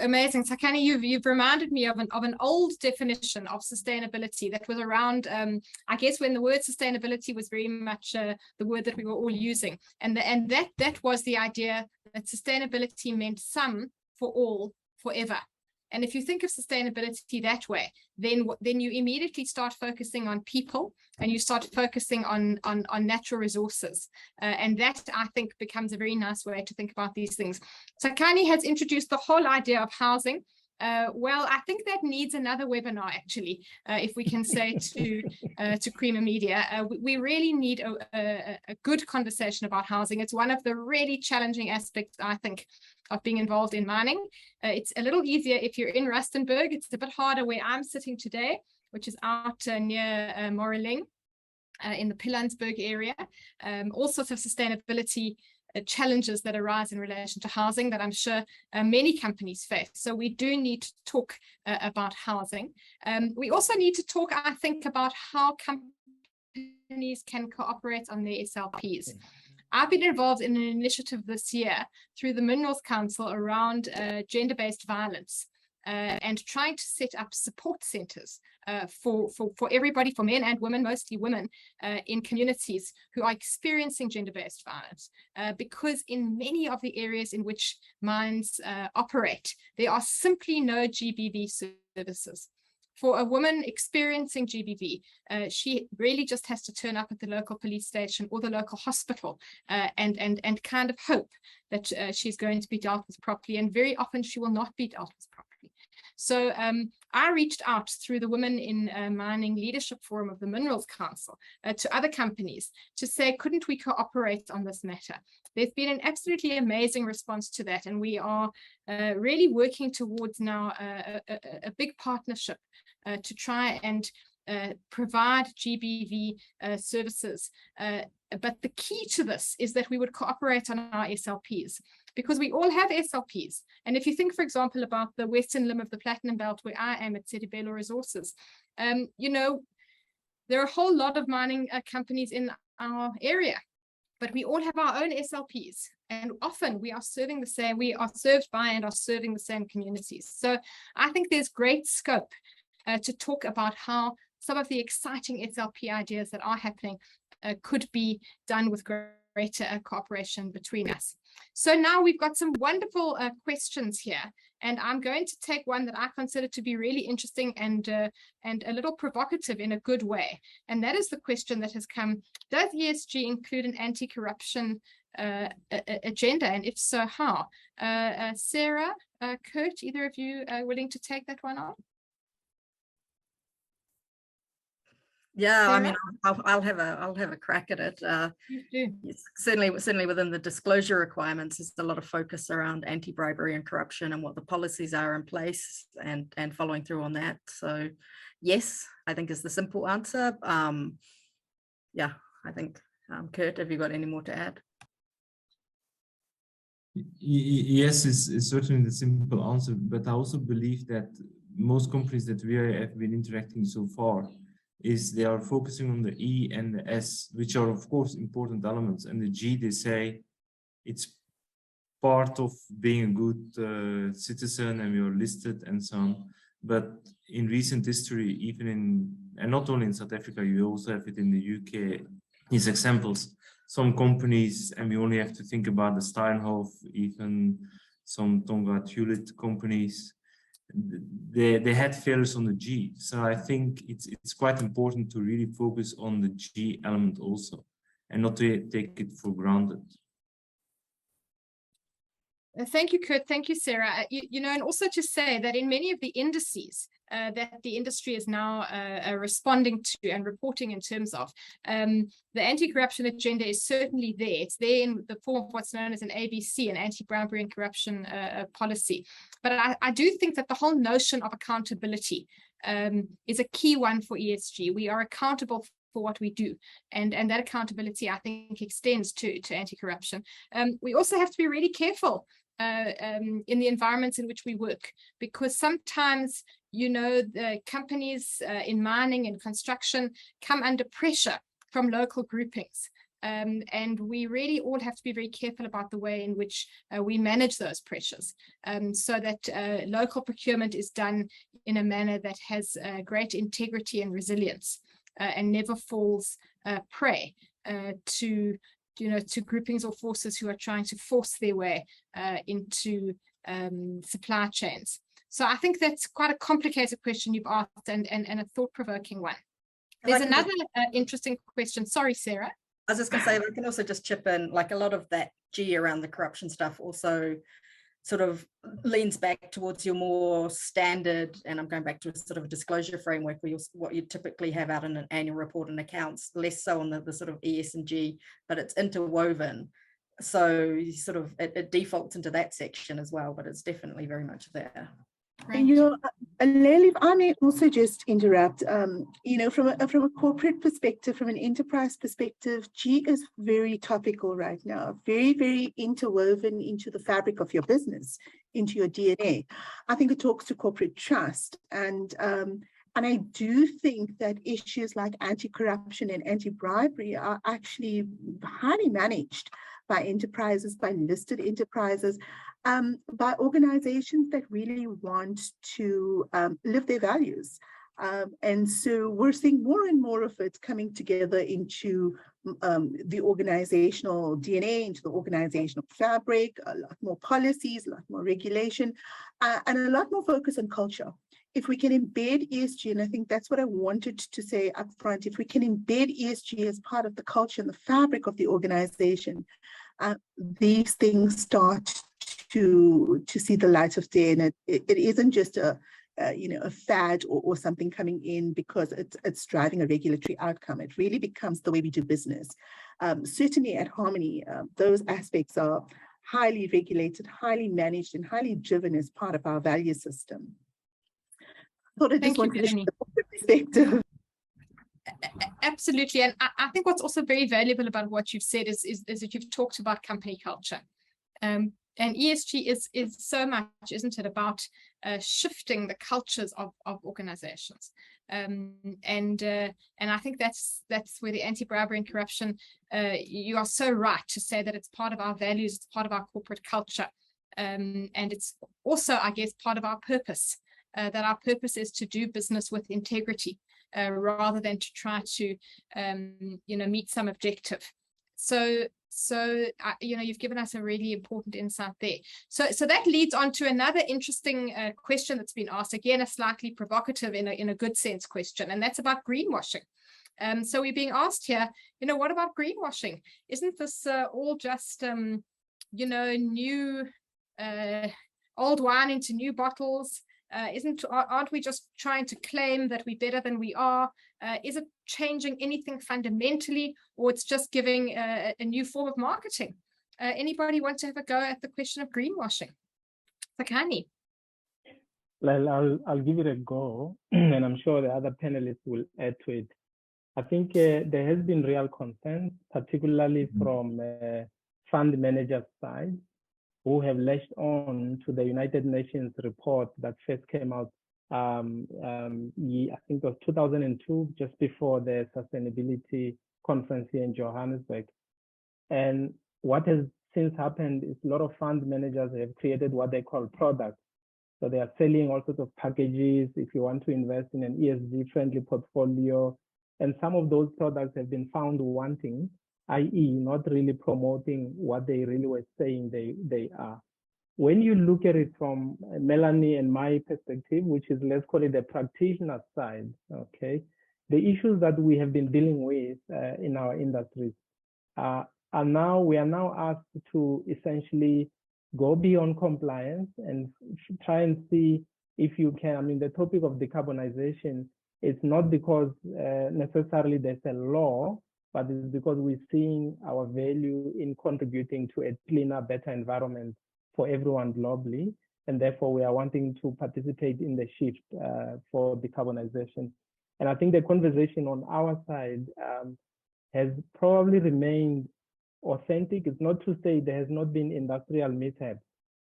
Amazing. Tsakani, you've reminded me of an old definition of sustainability that was around, I guess, when the word sustainability was very much the word that we were all using. And that was the idea that sustainability meant some for all, forever. And if you think of sustainability that way, then you immediately start focusing on people and you start focusing on natural resources. And that, I think, becomes a very nice way to think about these things. Tsakani has introduced the whole idea of housing. Well, I think that needs another webinar, actually, if we can say to Creamer Media. We really need a good conversation about housing. It's one of the really challenging aspects, I think, of being involved in mining. It's a little easier if you're in Rustenburg. It's a bit harder where I'm sitting today, which is out near Moreling in the Pilanesberg area. All sorts of sustainability challenges that arise in relation to housing that I'm sure many companies face. So we do need to talk about housing. We also need to talk, I think, about how companies can cooperate on their SLPs. I've been involved in an initiative this year through the Minerals Council around gender-based violence and trying to set up support centers for everybody, for men and women, mostly women, in communities who are experiencing gender-based violence. Because in many of the areas in which mines operate, there are simply no GBV services. For a woman experiencing GBV, she really just has to turn up at the local police station or the local hospital and kind of hope that she's going to be dealt with properly. And very often she will not be dealt with properly. So I reached out through the Women in Mining Leadership Forum of the Minerals Council to other companies to say, couldn't we cooperate on this matter? There's been an absolutely amazing response to that, and we are really working towards now a big partnership to try and provide GBV services. But the key to this is that we would cooperate on our SLPs, because we all have SLPs. And if you think, for example, about the western limb of the Platinum Belt where I am at Sedibelo Resources, you know, there are a whole lot of mining companies in our area, but we all have our own SLPs. And often we are serving the same, we are served by and are serving the same communities. So I think there's great scope to talk about how some of the exciting SLP ideas that are happening could be done with greater cooperation between us. So now we've got some wonderful questions here, and I'm going to take one that I consider to be really interesting and a little provocative in a good way. And that is the question that has come: does ESG include an anti-corruption agenda, and if so, how? Sarah, Kurt, either of you willing to take that one on? Yeah, Sarah? I mean, I'll have a crack at it. Yes, certainly within the disclosure requirements, there's a lot of focus around anti-bribery and corruption and what the policies are in place and following through on that. So yes, I think is the simple answer. Yeah, I think, Kurt, have you got any more to add? Yes, it's certainly the simple answer, but I also believe that most companies that we have been interacting so far is they are focusing on the E and the S, which are of course important elements, and the G, they say it's part of being a good citizen and we are listed and so on. But in recent history, even in, and not only in South Africa, you also have it in the UK, these examples, some companies, and we only have to think about the Steinhoff, even some Tonga Tulit companies, they had failures on the G. So I think it's quite important to really focus on the G element also, and not to take it for granted. Thank you, Kurt. Thank you, Sarah. You know, and also to say that in many of the indices that the industry is now responding to and reporting in terms of, the anti-corruption agenda is certainly there. It's there in the form of what's known as an ABC, an anti-bribery and corruption policy. But I do think that the whole notion of accountability is a key one for ESG. We are accountable for what we do, and that accountability, I think, extends to anti-corruption. We also have to be really careful in the environments in which we work, because sometimes, you know, the companies in mining and construction come under pressure from local groupings. And we really all have to be very careful about the way in which we manage those pressures, so that local procurement is done in a manner that has great integrity and resilience, and never falls prey to, you know, to groupings or forces who are trying to force their way into supply chains. So I think that's quite a complicated question you've asked, and a thought-provoking one. There's another interesting question. Sorry, Sarah. I was just going to say, I can also just chip in, like a lot of that G around the corruption stuff also sort of leans back towards your more standard, and I'm going back to a sort of a disclosure framework where what you typically have out in an annual report and accounts, less so on the sort of ES and G, but it's interwoven. So you sort of, it defaults into that section as well, but it's definitely very much there. And you know, Lael, if I may also just interrupt, you know, from a corporate perspective, from an enterprise perspective, G is very topical right now, very, very interwoven into the fabric of your business, into your DNA. I think it talks to corporate trust, and I do think that issues like anti-corruption and anti-bribery are actually highly managed by enterprises, by listed enterprises, by organizations that really want to live their values. And so we're seeing more and more of it coming together into the organizational DNA, into the organizational fabric, a lot more policies, a lot more regulation, and a lot more focus on culture. If we can embed ESG, and I think that's what I wanted to say up front, if we can embed ESG as part of the culture and the fabric of the organization, these things start to see the light of day, and it isn't just a a fad or something coming in because it's driving a regulatory outcome. It really becomes the way we do business. Certainly at Harmony, those aspects are highly regulated, highly managed, and highly driven as part of our value system. I thought I just wanted to share the perspective. Absolutely. And I think what's also very valuable about what you've said is that you've talked about company culture. And ESG is so much, isn't it, about shifting the cultures of organizations. And I think that's where the anti-bribery and corruption, you are so right to say that it's part of our values, it's part of our corporate culture. And it's also, I guess, part of our purpose, that our purpose is to do business with integrity rather than to try to, meet some objective. So you've given us a really important insight there. So that leads on to another interesting question that's been asked, again, a slightly provocative in a good sense question, and that's about greenwashing. So we're being asked here, what about greenwashing? Isn't this all just, new, old wine into new bottles? Aren't we just trying to claim that we're better than we are? Is it changing anything fundamentally, or it's just giving a new form of marketing? Anybody want to have a go at the question of greenwashing? Tsakani. Well, I'll give it a go, and I'm sure the other panelists will add to it. I think there has been real concern, particularly from fund managers' side, who have latched on to the United Nations report that first came out, I think it was 2002, just before the sustainability conference here in Johannesburg. And what has since happened is a lot of fund managers have created what they call products. So they are selling all sorts of packages if you want to invest in an ESG-friendly portfolio. And some of those products have been found wanting, i.e. not really promoting what they really were saying they are. When you look at it from Melanie and my perspective, which is, let's call it the practitioner side, okay, the issues that we have been dealing with in our industries we are now asked to essentially go beyond compliance and try and see if you can, the topic of decarbonization, it's not because necessarily there's a law, but it's because we're seeing our value in contributing to a cleaner, better environment for everyone globally. And therefore, we are wanting to participate in the shift for decarbonization. And I think the conversation on our side has probably remained authentic. It's not to say there has not been industrial mishaps,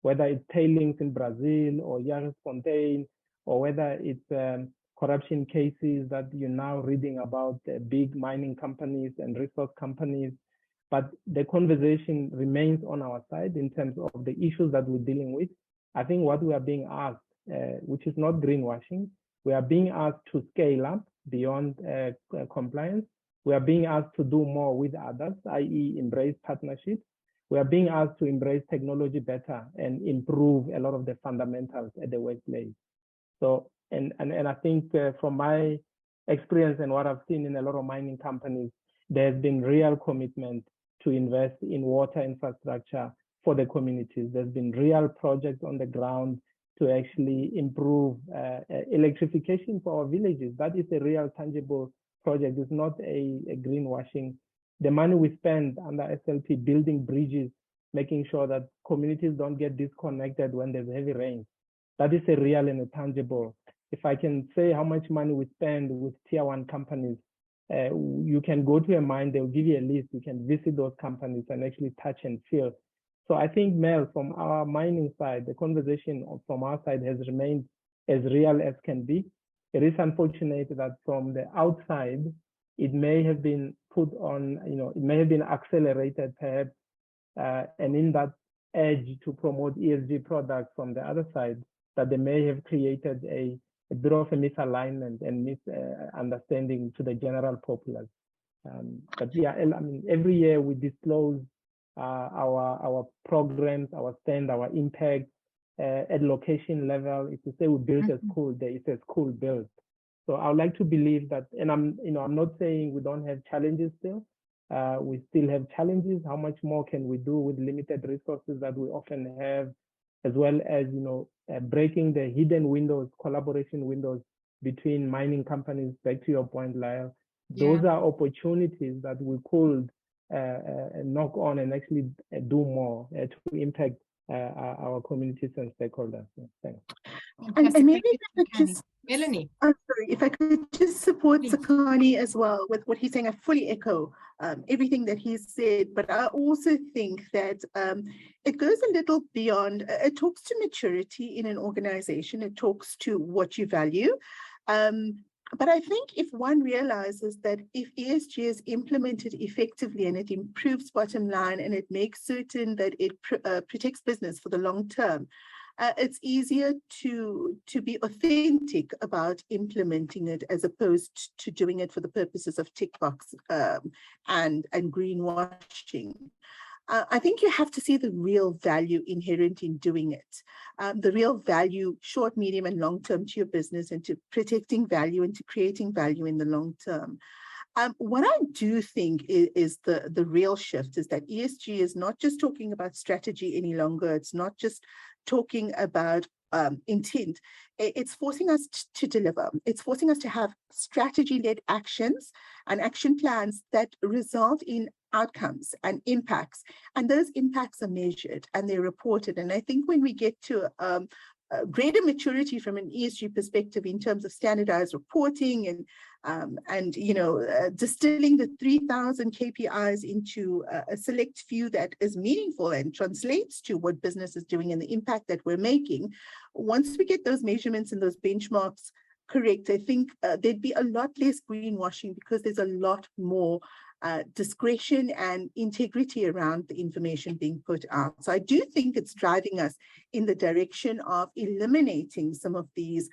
whether it's tailings in Brazil or Jagersfontein, or whether it's corruption cases that you're now reading about big mining companies and resource companies. But the conversation remains on our side in terms of the issues that we're dealing with. I think what we are being asked, which is not greenwashing, we are being asked to scale up beyond compliance. We are being asked to do more with others, i.e. embrace partnerships. We are being asked to embrace technology better and improve a lot of the fundamentals at the workplace. So, and I think from my experience and what I've seen in a lot of mining companies, there's been real commitment to invest in water infrastructure for the communities. There's been real projects on the ground to actually improve electrification for our villages. That is a real tangible project. It's not a greenwashing. The money we spend under SLP building bridges, making sure that communities don't get disconnected when there's heavy rain. That is a real and a tangible. If I can say how much money we spend with tier 1 companies, you can go to a mine, they'll give you a list. You can visit those companies and actually touch and feel. So I think, Mel, from our mining side, the conversation from our side has remained as real as can be. It is unfortunate that from the outside, it may have been put on, it may have been accelerated perhaps, and in that edge to promote ESG products from the other side, that they may have created a bit of a misalignment and misunderstanding to the general populace. But yeah, every year we disclose our programs, our spend, our impact at location level. If you say we built a school, there is a school built. So I would like to believe that, and I'm not saying we don't have challenges still. We still have challenges. How much more can we do with limited resources that we often have? as well as, breaking the hidden windows, collaboration windows between mining companies. Back to your point, Lael, those are opportunities that we could knock on and actually do more to impact our communities and stakeholders. Thanks. And maybe if I could just, Melanie. I'm sorry, if I could just support Tsakani as well with what he's saying. I fully echo everything that he said, but I also think that it goes a little beyond. It talks to maturity in an organization. It talks to what you value. But I think if one realizes that if ESG is implemented effectively and it improves bottom line and it makes certain that it protects business for the long term, it's easier to be authentic about implementing it as opposed to doing it for the purposes of tick box and greenwashing. I think you have to see the real value inherent in doing it, the real value, short, medium, and long term to your business, and to protecting value and to creating value in the long term. What I do think is the real shift is that ESG is not just talking about strategy any longer. It's not just talking about intent. It's forcing us to deliver. It's forcing us to have strategy-led actions and action plans that result in outcomes and impacts. And those impacts are measured and they're reported. And I think when we get to greater maturity from an ESG perspective in terms of standardized reporting and distilling the 3,000 KPIs into a select few that is meaningful and translates to what business is doing and the impact that we're making. Once we get those measurements and those benchmarks correct, I think there'd be a lot less greenwashing because there's a lot more discretion and integrity around the information being put out. So I do think it's driving us in the direction of eliminating some of these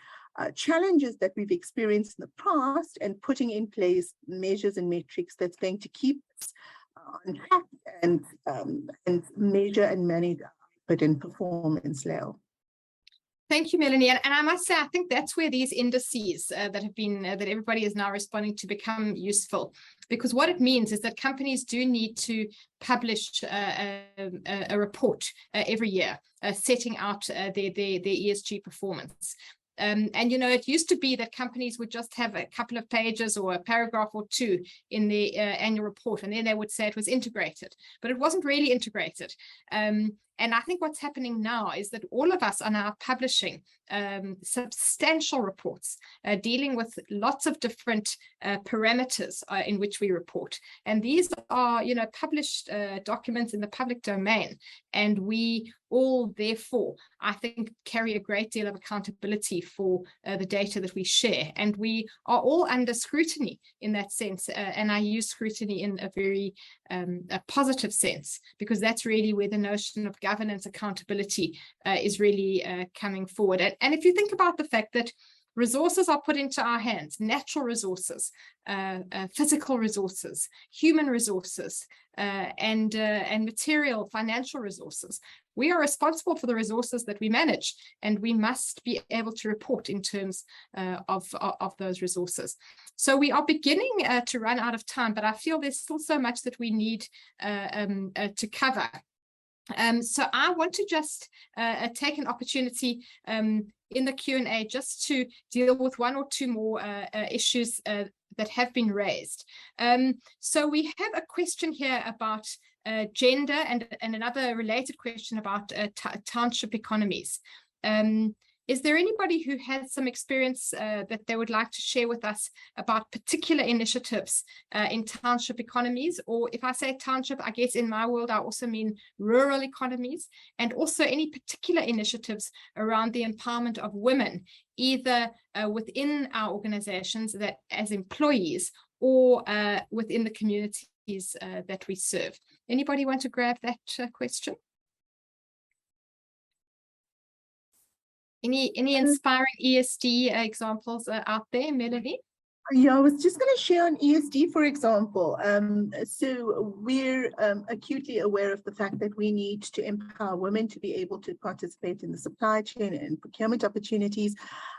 challenges that we've experienced in the past and putting in place measures and metrics that's going to keep us on track and measure and manage output and performance, Lael. Thank you, Melanie. And I must say, I think that's where these indices that have been, that everybody is now responding to become useful. Because what it means is that companies do need to publish a report every year, setting out their ESG performance. And, it used to be that companies would just have a couple of pages or a paragraph or two in the annual report, and then they would say it was integrated, but it wasn't really integrated. And I think what's happening now is that all of us are now publishing substantial reports dealing with lots of different parameters in which we report. And these are, published documents in the public domain. And we all, therefore, I think, carry a great deal of accountability for the data that we share. And we are all under scrutiny in that sense. And I use scrutiny in a very a positive sense, because that's really where the notion of governance accountability is really coming forward. And if you think about the fact that resources are put into our hands, natural resources, physical resources, human resources, and material, financial resources. We are responsible for the resources that we manage, and we must be able to report in terms of those resources. So we are beginning to run out of time, but I feel there's still so much that we need to cover. So I want to just take an opportunity in the Q&A just to deal with one or two more issues that have been raised. So we have a question here about gender and another related question about township economies. Is there anybody who has some experience that they would like to share with us about particular initiatives in township economies? Or if I say township, I guess in my world, I also mean rural economies, and also any particular initiatives around the empowerment of women, either within our organizations that as employees or within the communities that we serve. Anybody want to grab that question? Any inspiring ESG examples out there, Melanie? Yeah, I was just going to share on ESG, for example. So we're acutely aware of the fact that we need to empower women to be able to participate in the supply chain and procurement opportunities.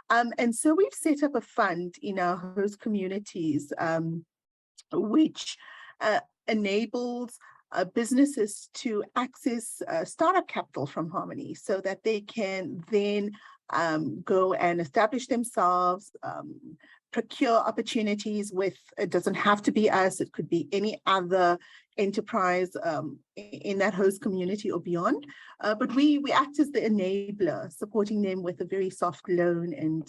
And so we've set up a fund in our host communities, which enables businesses to access startup capital from Harmony so that they can then go and establish themselves, procure opportunities with, it doesn't have to be us, it could be any other enterprise in that host community or beyond. But we act as the enabler, supporting them with a very soft loan and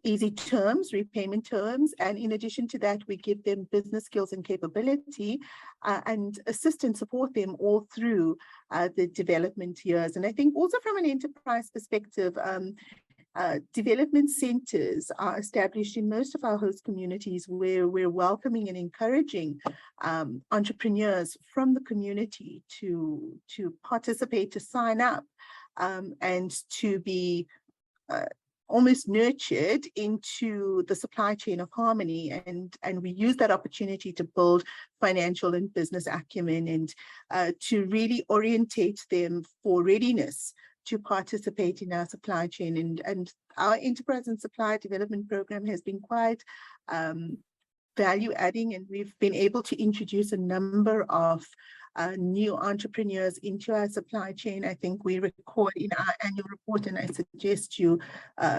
easy terms, repayment terms. And in addition to that, we give them business skills and capability and assist and support them all through the development years. And I think also from an enterprise perspective, development centers are established in most of our host communities where we're welcoming and encouraging entrepreneurs from the community to participate, to sign up, and to be almost nurtured into the supply chain of Harmony. And we use that opportunity to build financial and business acumen and to really orientate them for readiness to participate in our supply chain. And our enterprise and supply development program has been quite value adding, and we've been able to introduce a number of new entrepreneurs into our supply chain. I think we record in our annual report, and I suggest you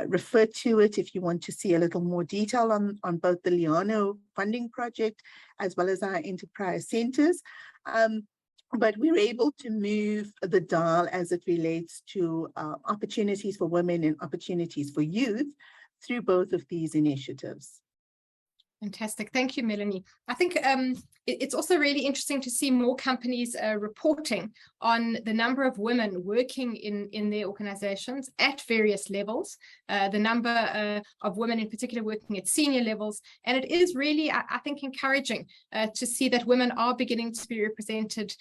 refer to it if you want to see a little more detail on both the Liano funding project as well as our enterprise centers. But we're able to move the dial as it relates to opportunities for women and opportunities for youth through both of these initiatives. Fantastic. Thank you, Melanie. I think it's also really interesting to see more companies reporting on the number of women working in their organizations at various levels, the number of women in particular working at senior levels. And it is really, I think, encouraging to see that women are beginning to be represented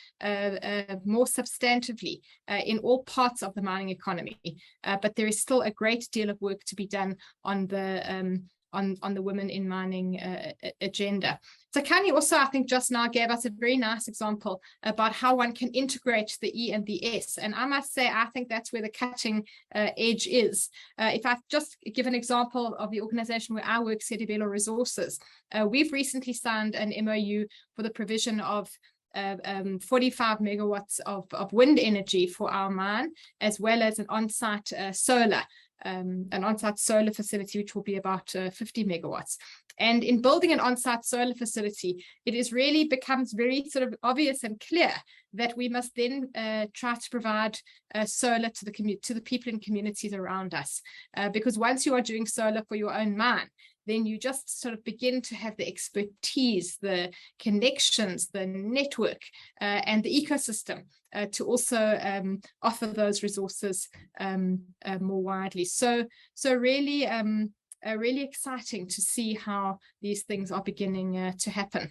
more substantively in all parts of the mining economy. But there is still a great deal of work to be done on the on the women in mining agenda. Tsakani also, I think, just now gave us a very nice example about how one can integrate the E and the S. And I must say, I think that's where the cutting edge is. If I just give an example of the organization where I work, Sedibelo Resources, we've recently signed an MOU for the provision of 45 megawatts of wind energy for our mine, as well as an on-site solar facility, which will be about 50 megawatts. And in building an on-site solar facility, it is really becomes very sort of obvious and clear that we must then try to provide solar to the people in communities around us. Because once you are doing solar for your own mine, then you just sort of begin to have the expertise, the connections, the network, and the ecosystem to also offer those resources more widely. So really, really exciting to see how these things are beginning to happen.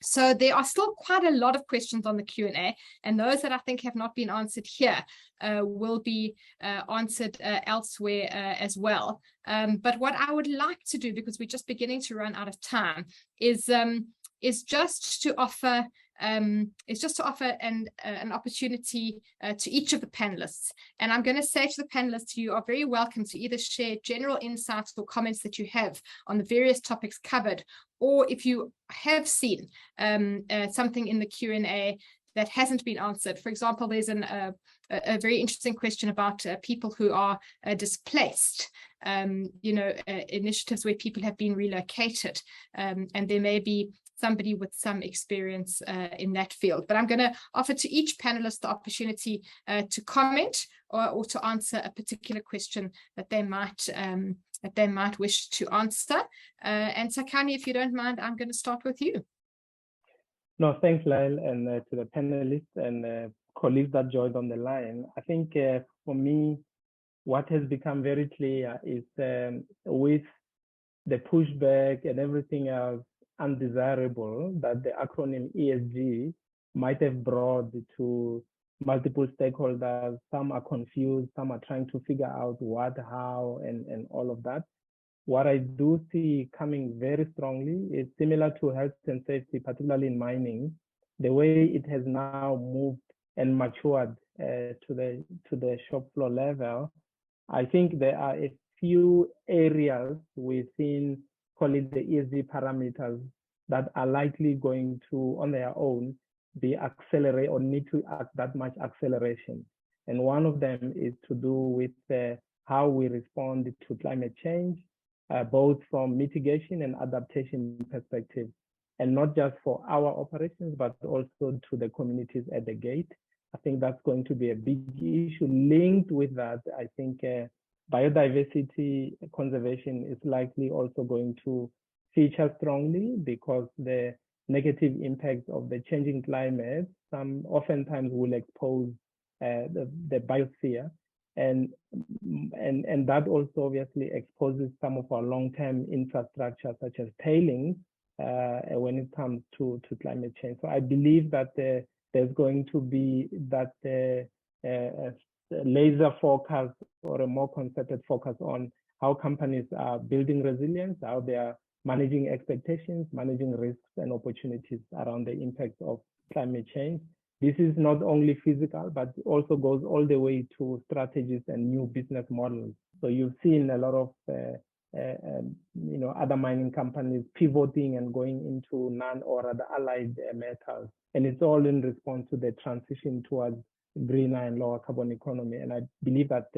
So there are still quite a lot of questions on the Q&A, and those that I think have not been answered here will be answered elsewhere as well. But what I would like to do, because we're just beginning to run out of time, is just to offer an opportunity to each of the panelists. And I'm going to say to the panelists, you are very welcome to either share general insights or comments that you have on the various topics covered, or if you have seen something in the Q&A that hasn't been answered. For example, there's a very interesting question about people who are displaced, initiatives where people have been relocated, and there may be somebody with some experience in that field. But I'm going to offer to each panelist the opportunity to comment or to answer a particular question that they might wish to answer. And Tsakani, if you don't mind, I'm going to start with you. No, thanks, Lael, and to the panelists and colleagues that joined on the line. I think for me, what has become very clear is with the pushback and everything else undesirable that the acronym ESG might have brought to multiple stakeholders. Some are confused, some are trying to figure out what, how, and all of that. What I do see coming very strongly is similar to health and safety, particularly in mining, the way it has now moved and matured to the shop floor level. I think there are a few areas within, call it the ESG parameters, that are likely going to, on their own, be accelerated or need to act that much acceleration. And one of them is to do with how we respond to climate change, both from mitigation and adaptation perspective, and not just for our operations, but also to the communities at the gate. I think that's going to be a big issue. Linked with that, I think biodiversity conservation is likely also going to feature strongly, because the negative impacts of the changing climate oftentimes will expose the biosphere, and that also obviously exposes some of our long-term infrastructure, such as tailings, when it comes to climate change. So I believe that there's going to be that laser focus, or a more concerted focus on how companies are building resilience, how they are managing expectations, managing risks and opportunities around the impacts of climate change. This is not only physical, but also goes all the way to strategies and new business models. So you've seen a lot of other mining companies pivoting and going into non or other allied metals, and it's all in response to the transition towards greener and lower carbon economy. And I believe that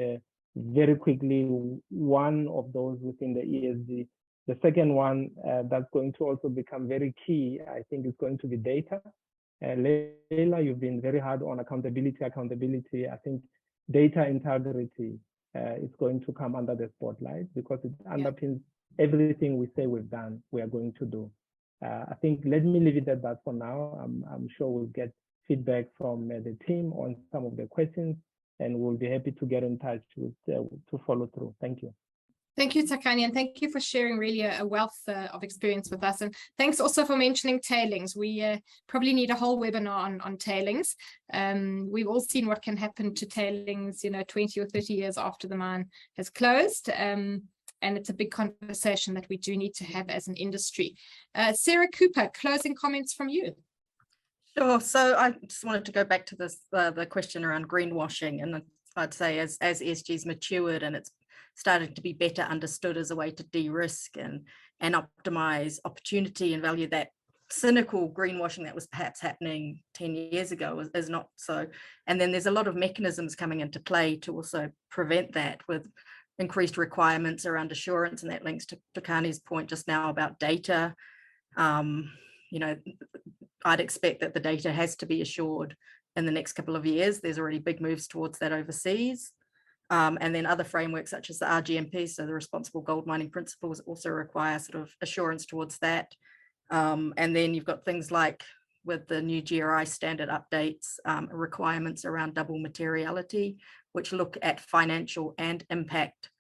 very quickly, one of those within the ESG. The second one that's going to also become very key, I think, is going to be data. Lael, you've been very hard on accountability. I think data integrity is going to come under the spotlight, because it underpins everything we say we are going to do. I think, let me leave it at that for now. I'm sure we'll get feedback from the team on some of the questions, and we'll be happy to get in touch with to follow through. Thank you. Thank you, Tsakani, and thank you for sharing really a wealth of experience with us. And thanks also for mentioning tailings. We probably need a whole webinar on tailings. We've all seen what can happen to tailings, 20 or 30 years after the mine has closed. And it's a big conversation that we do need to have as an industry. Sarah Cooper, closing comments from you. Sure. So I just wanted to go back to this, the question around greenwashing. And I'd say as ESG's matured and it's started to be better understood as a way to de-risk and optimize opportunity and value, that cynical greenwashing that was perhaps happening 10 years ago is not so. And then there's a lot of mechanisms coming into play to also prevent that, with increased requirements around assurance, and that links to Tsakani's point just now about data. I'd expect that the data has to be assured in the next couple of years. There's already big moves towards that overseas. And then other frameworks such as the RGMP, so the Responsible Gold Mining Principles, also require sort of assurance towards that. And then you've got things like, with the new GRI standard updates, requirements around double materiality, which look at financial and impact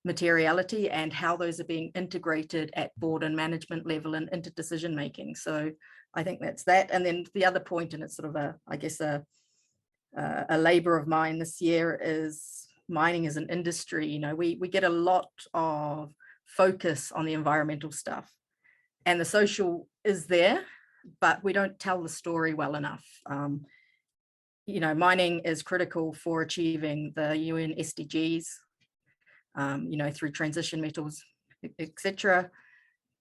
materiality and how those are being integrated at board and management level and into decision making. So I think that's that. And then the other point, and it's sort of a labor of mine this year, is mining as an industry. We get a lot of focus on the environmental stuff, and the social is there, but we don't tell the story well enough. Mining is critical for achieving the UN SDGs, through transition metals, etc.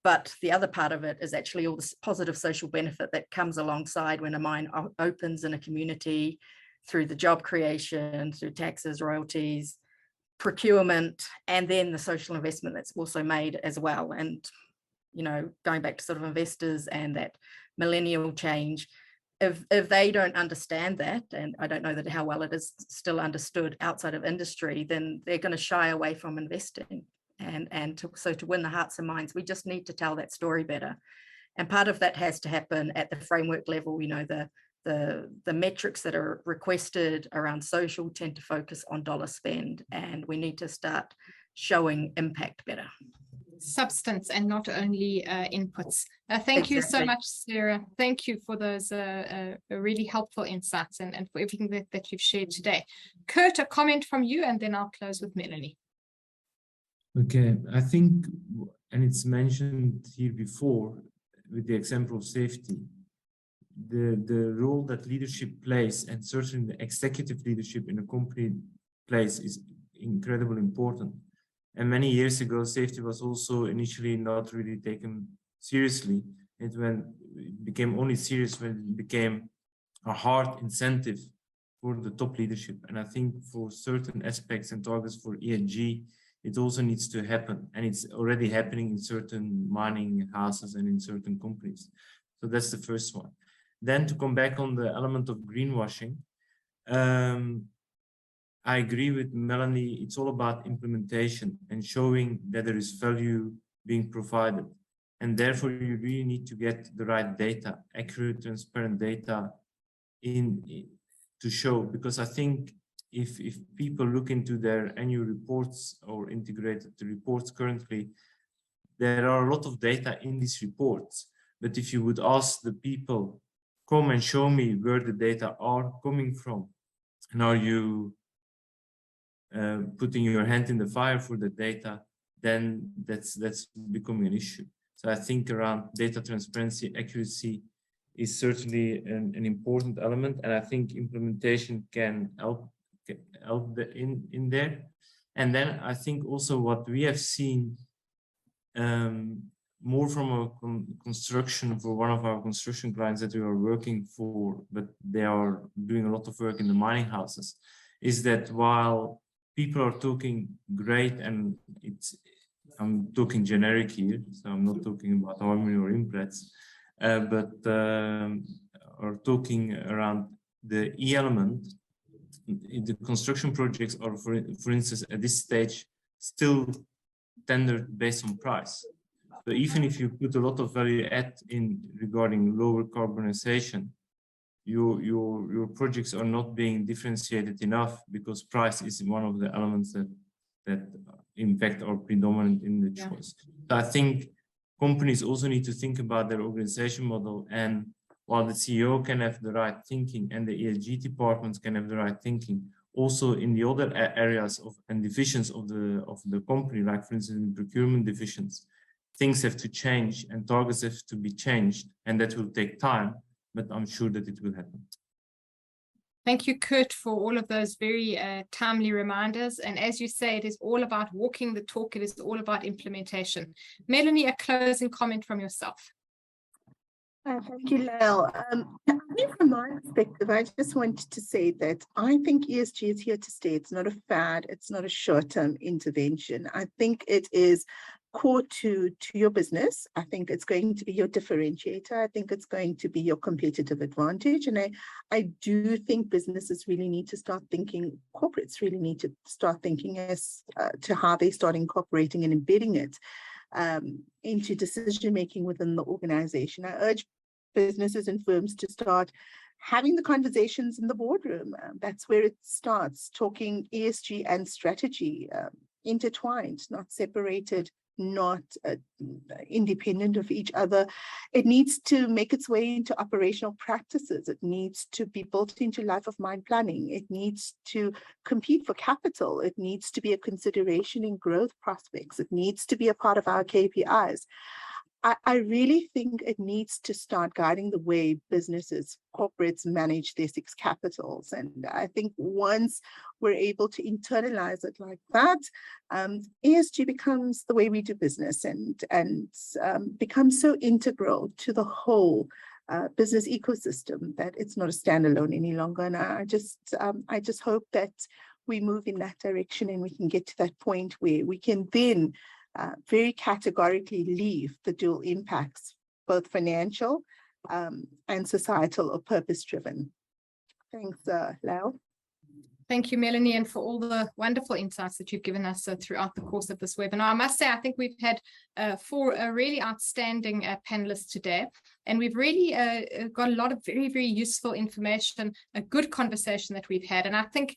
But the other part of it is actually all this positive social benefit that comes alongside when a mine opens in a community, through the job creation, through taxes, royalties, procurement, and then the social investment that's also made as well. And, going back to sort of investors and that millennial change, if they don't understand that, and I don't know that how well it is still understood outside of industry, then they're going to shy away from investing. So to win the hearts and minds, we just need to tell that story better. And part of that has to happen at the framework level. The metrics that are requested around social tend to focus on dollar spend, and we need to start showing impact better. Substance and not only inputs. Thank you so much, Sarah. Thank you for those really helpful insights and for everything that you've shared today. Kurt, a comment from you, and then I'll close with Melanie. Okay, I think, and it's mentioned here before with the example of safety, the role that leadership plays, and certainly the executive leadership in a company plays, is incredibly important. And many years ago, safety was also initially not really taken seriously. It became only serious when it became a hard incentive for the top leadership. And I think for certain aspects and targets for ESG, it also needs to happen. And it's already happening in certain mining houses and in certain companies. So that's the first one. Then to come back on the element of greenwashing, I agree with Melanie. It's all about implementation and showing that there is value being provided. And therefore, you really need to get the right data, accurate, transparent data to show. Because I think if people look into their annual reports or integrated reports currently, there are a lot of data in these reports. But if you would ask the people, come and show me where the data are coming from, and are you putting your hand in the fire for the data, then that's becoming an issue. So I think around data transparency, accuracy is certainly an important element, and I think implementation can help in there. And then I think also what we have seen more from a construction, for one of our construction clients that we are working for, but they are doing a lot of work in the mining houses, is that while people are talking great, and I'm talking generic here, so I'm not talking about Harmony or Implats, but are talking around the E element. The construction projects are, for instance, at this stage, still tendered based on price. So even if you put a lot of value add in regarding lower carbonization, your projects are not being differentiated enough, because price is one of the elements that in fact are predominant in the choice. So I think companies also need to think about their organization model, and while the CEO can have the right thinking and the ESG departments can have the right thinking, also in the other areas and divisions of the company, like for instance in procurement divisions, things have to change and targets have to be changed, and that will take time, but I'm sure that it will happen. Thank you, Kurt, for all of those very timely reminders. And as you say, it is all about walking the talk. It is all about implementation. Melanie, a closing comment from yourself. Thank you, Lael. From my perspective, I just wanted to say that I think ESG is here to stay. It's not a fad. It's not a short-term intervention. I think it is core to your business. I think it's going to be your differentiator. I think it's going to be your competitive advantage. And I do think businesses really need to start thinking, corporates really need to start thinking as to how they start incorporating and embedding it into decision-making within the organization. I urge businesses and firms to start having the conversations in the boardroom. That's where it starts, talking ESG and strategy intertwined, not separated, not independent of each other. It needs to make its way into operational practices. It needs to be built into life of mine planning. It needs to compete for capital. It needs to be a consideration in growth prospects. It needs to be a part of our KPIs. I really think it needs to start guiding the way businesses, corporates manage their six capitals. And I think once we're able to internalize it like that, ESG becomes the way we do business and becomes so integral to the whole business ecosystem that it's not a standalone any longer. And I just hope that we move in that direction and we can get to that point where we can then very categorically leave the dual impacts, both financial and societal or purpose-driven. Thanks, Lael. Thank you, Melanie, and for all the wonderful insights that you've given us throughout the course of this webinar. I must say, I think we've had 4 really outstanding panelists today, and we've really got a lot of very, very useful information, a good conversation that we've had. And I think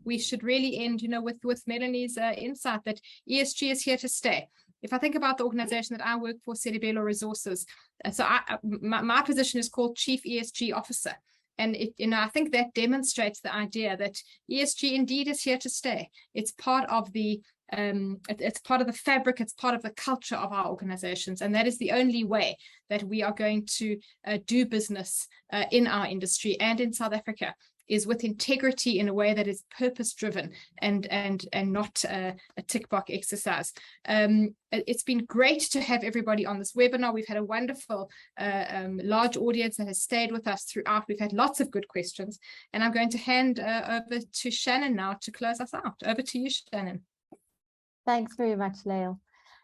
we should really end, with Melanie's insight that ESG is here to stay. If I think about the organization that I work for, Sedibelo Resources, so my position is called Chief ESG Officer. And I think that demonstrates the idea that ESG indeed is here to stay. It's part of the fabric, it's part of the culture of our organizations, and that is the only way that we are going to do business in our industry and in South Africa. is with integrity in a way that is purpose-driven and not a tick box exercise. It's been great to have everybody on this webinar. We've had a wonderful large audience that has stayed with us throughout. We've had lots of good questions, and I'm going to hand over to Shannon now to close us out. Over to you, Shannon. Thanks very much, Lael.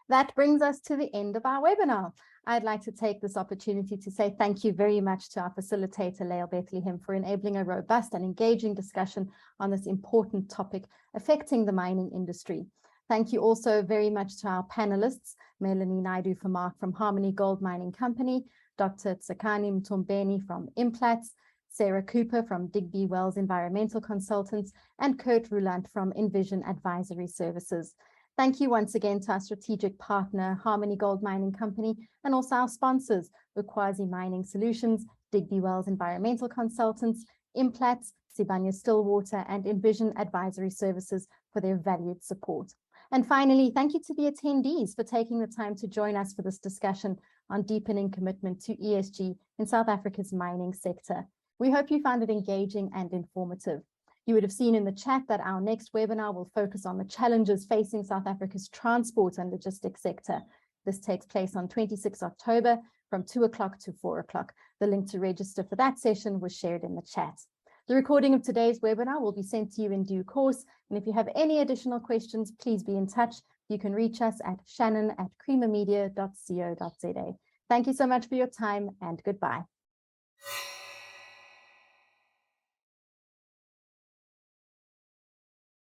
That brings us to the end of our webinar. I'd like to take this opportunity to say thank you very much to our facilitator, Lael Bethlehem, for enabling a robust and engaging discussion on this important topic affecting the mining industry. Thank you also very much to our panelists, Melanie Naidoo-Vermaak from Harmony Gold Mining Company, Dr. Tsakani Mthombeni from Implats, Sarah Cooper from Digby Wells Environmental Consultants, and Kurt Roelandt from Envision Advisory Services. Thank you once again to our strategic partner, Harmony Gold Mining Company, and also our sponsors, Ukwazi Mining Solutions, Digby Wells Environmental Consultants, Implats, Sibanye-Stillwater, and Envision Advisory Services for their valued support. And finally, thank you to the attendees for taking the time to join us for this discussion on deepening commitment to ESG in South Africa's mining sector. We hope you found it engaging and informative. You would have seen in the chat that our next webinar will focus on the challenges facing South Africa's transport and logistics sector. This takes place on 26 October from 2 o'clock to 4 o'clock. The link to register for that session was shared in the chat. The recording of today's webinar will be sent to you in due course. And if you have any additional questions, please be in touch. You can reach us at shannon@creamermedia.co.za. Thank you so much for your time and goodbye.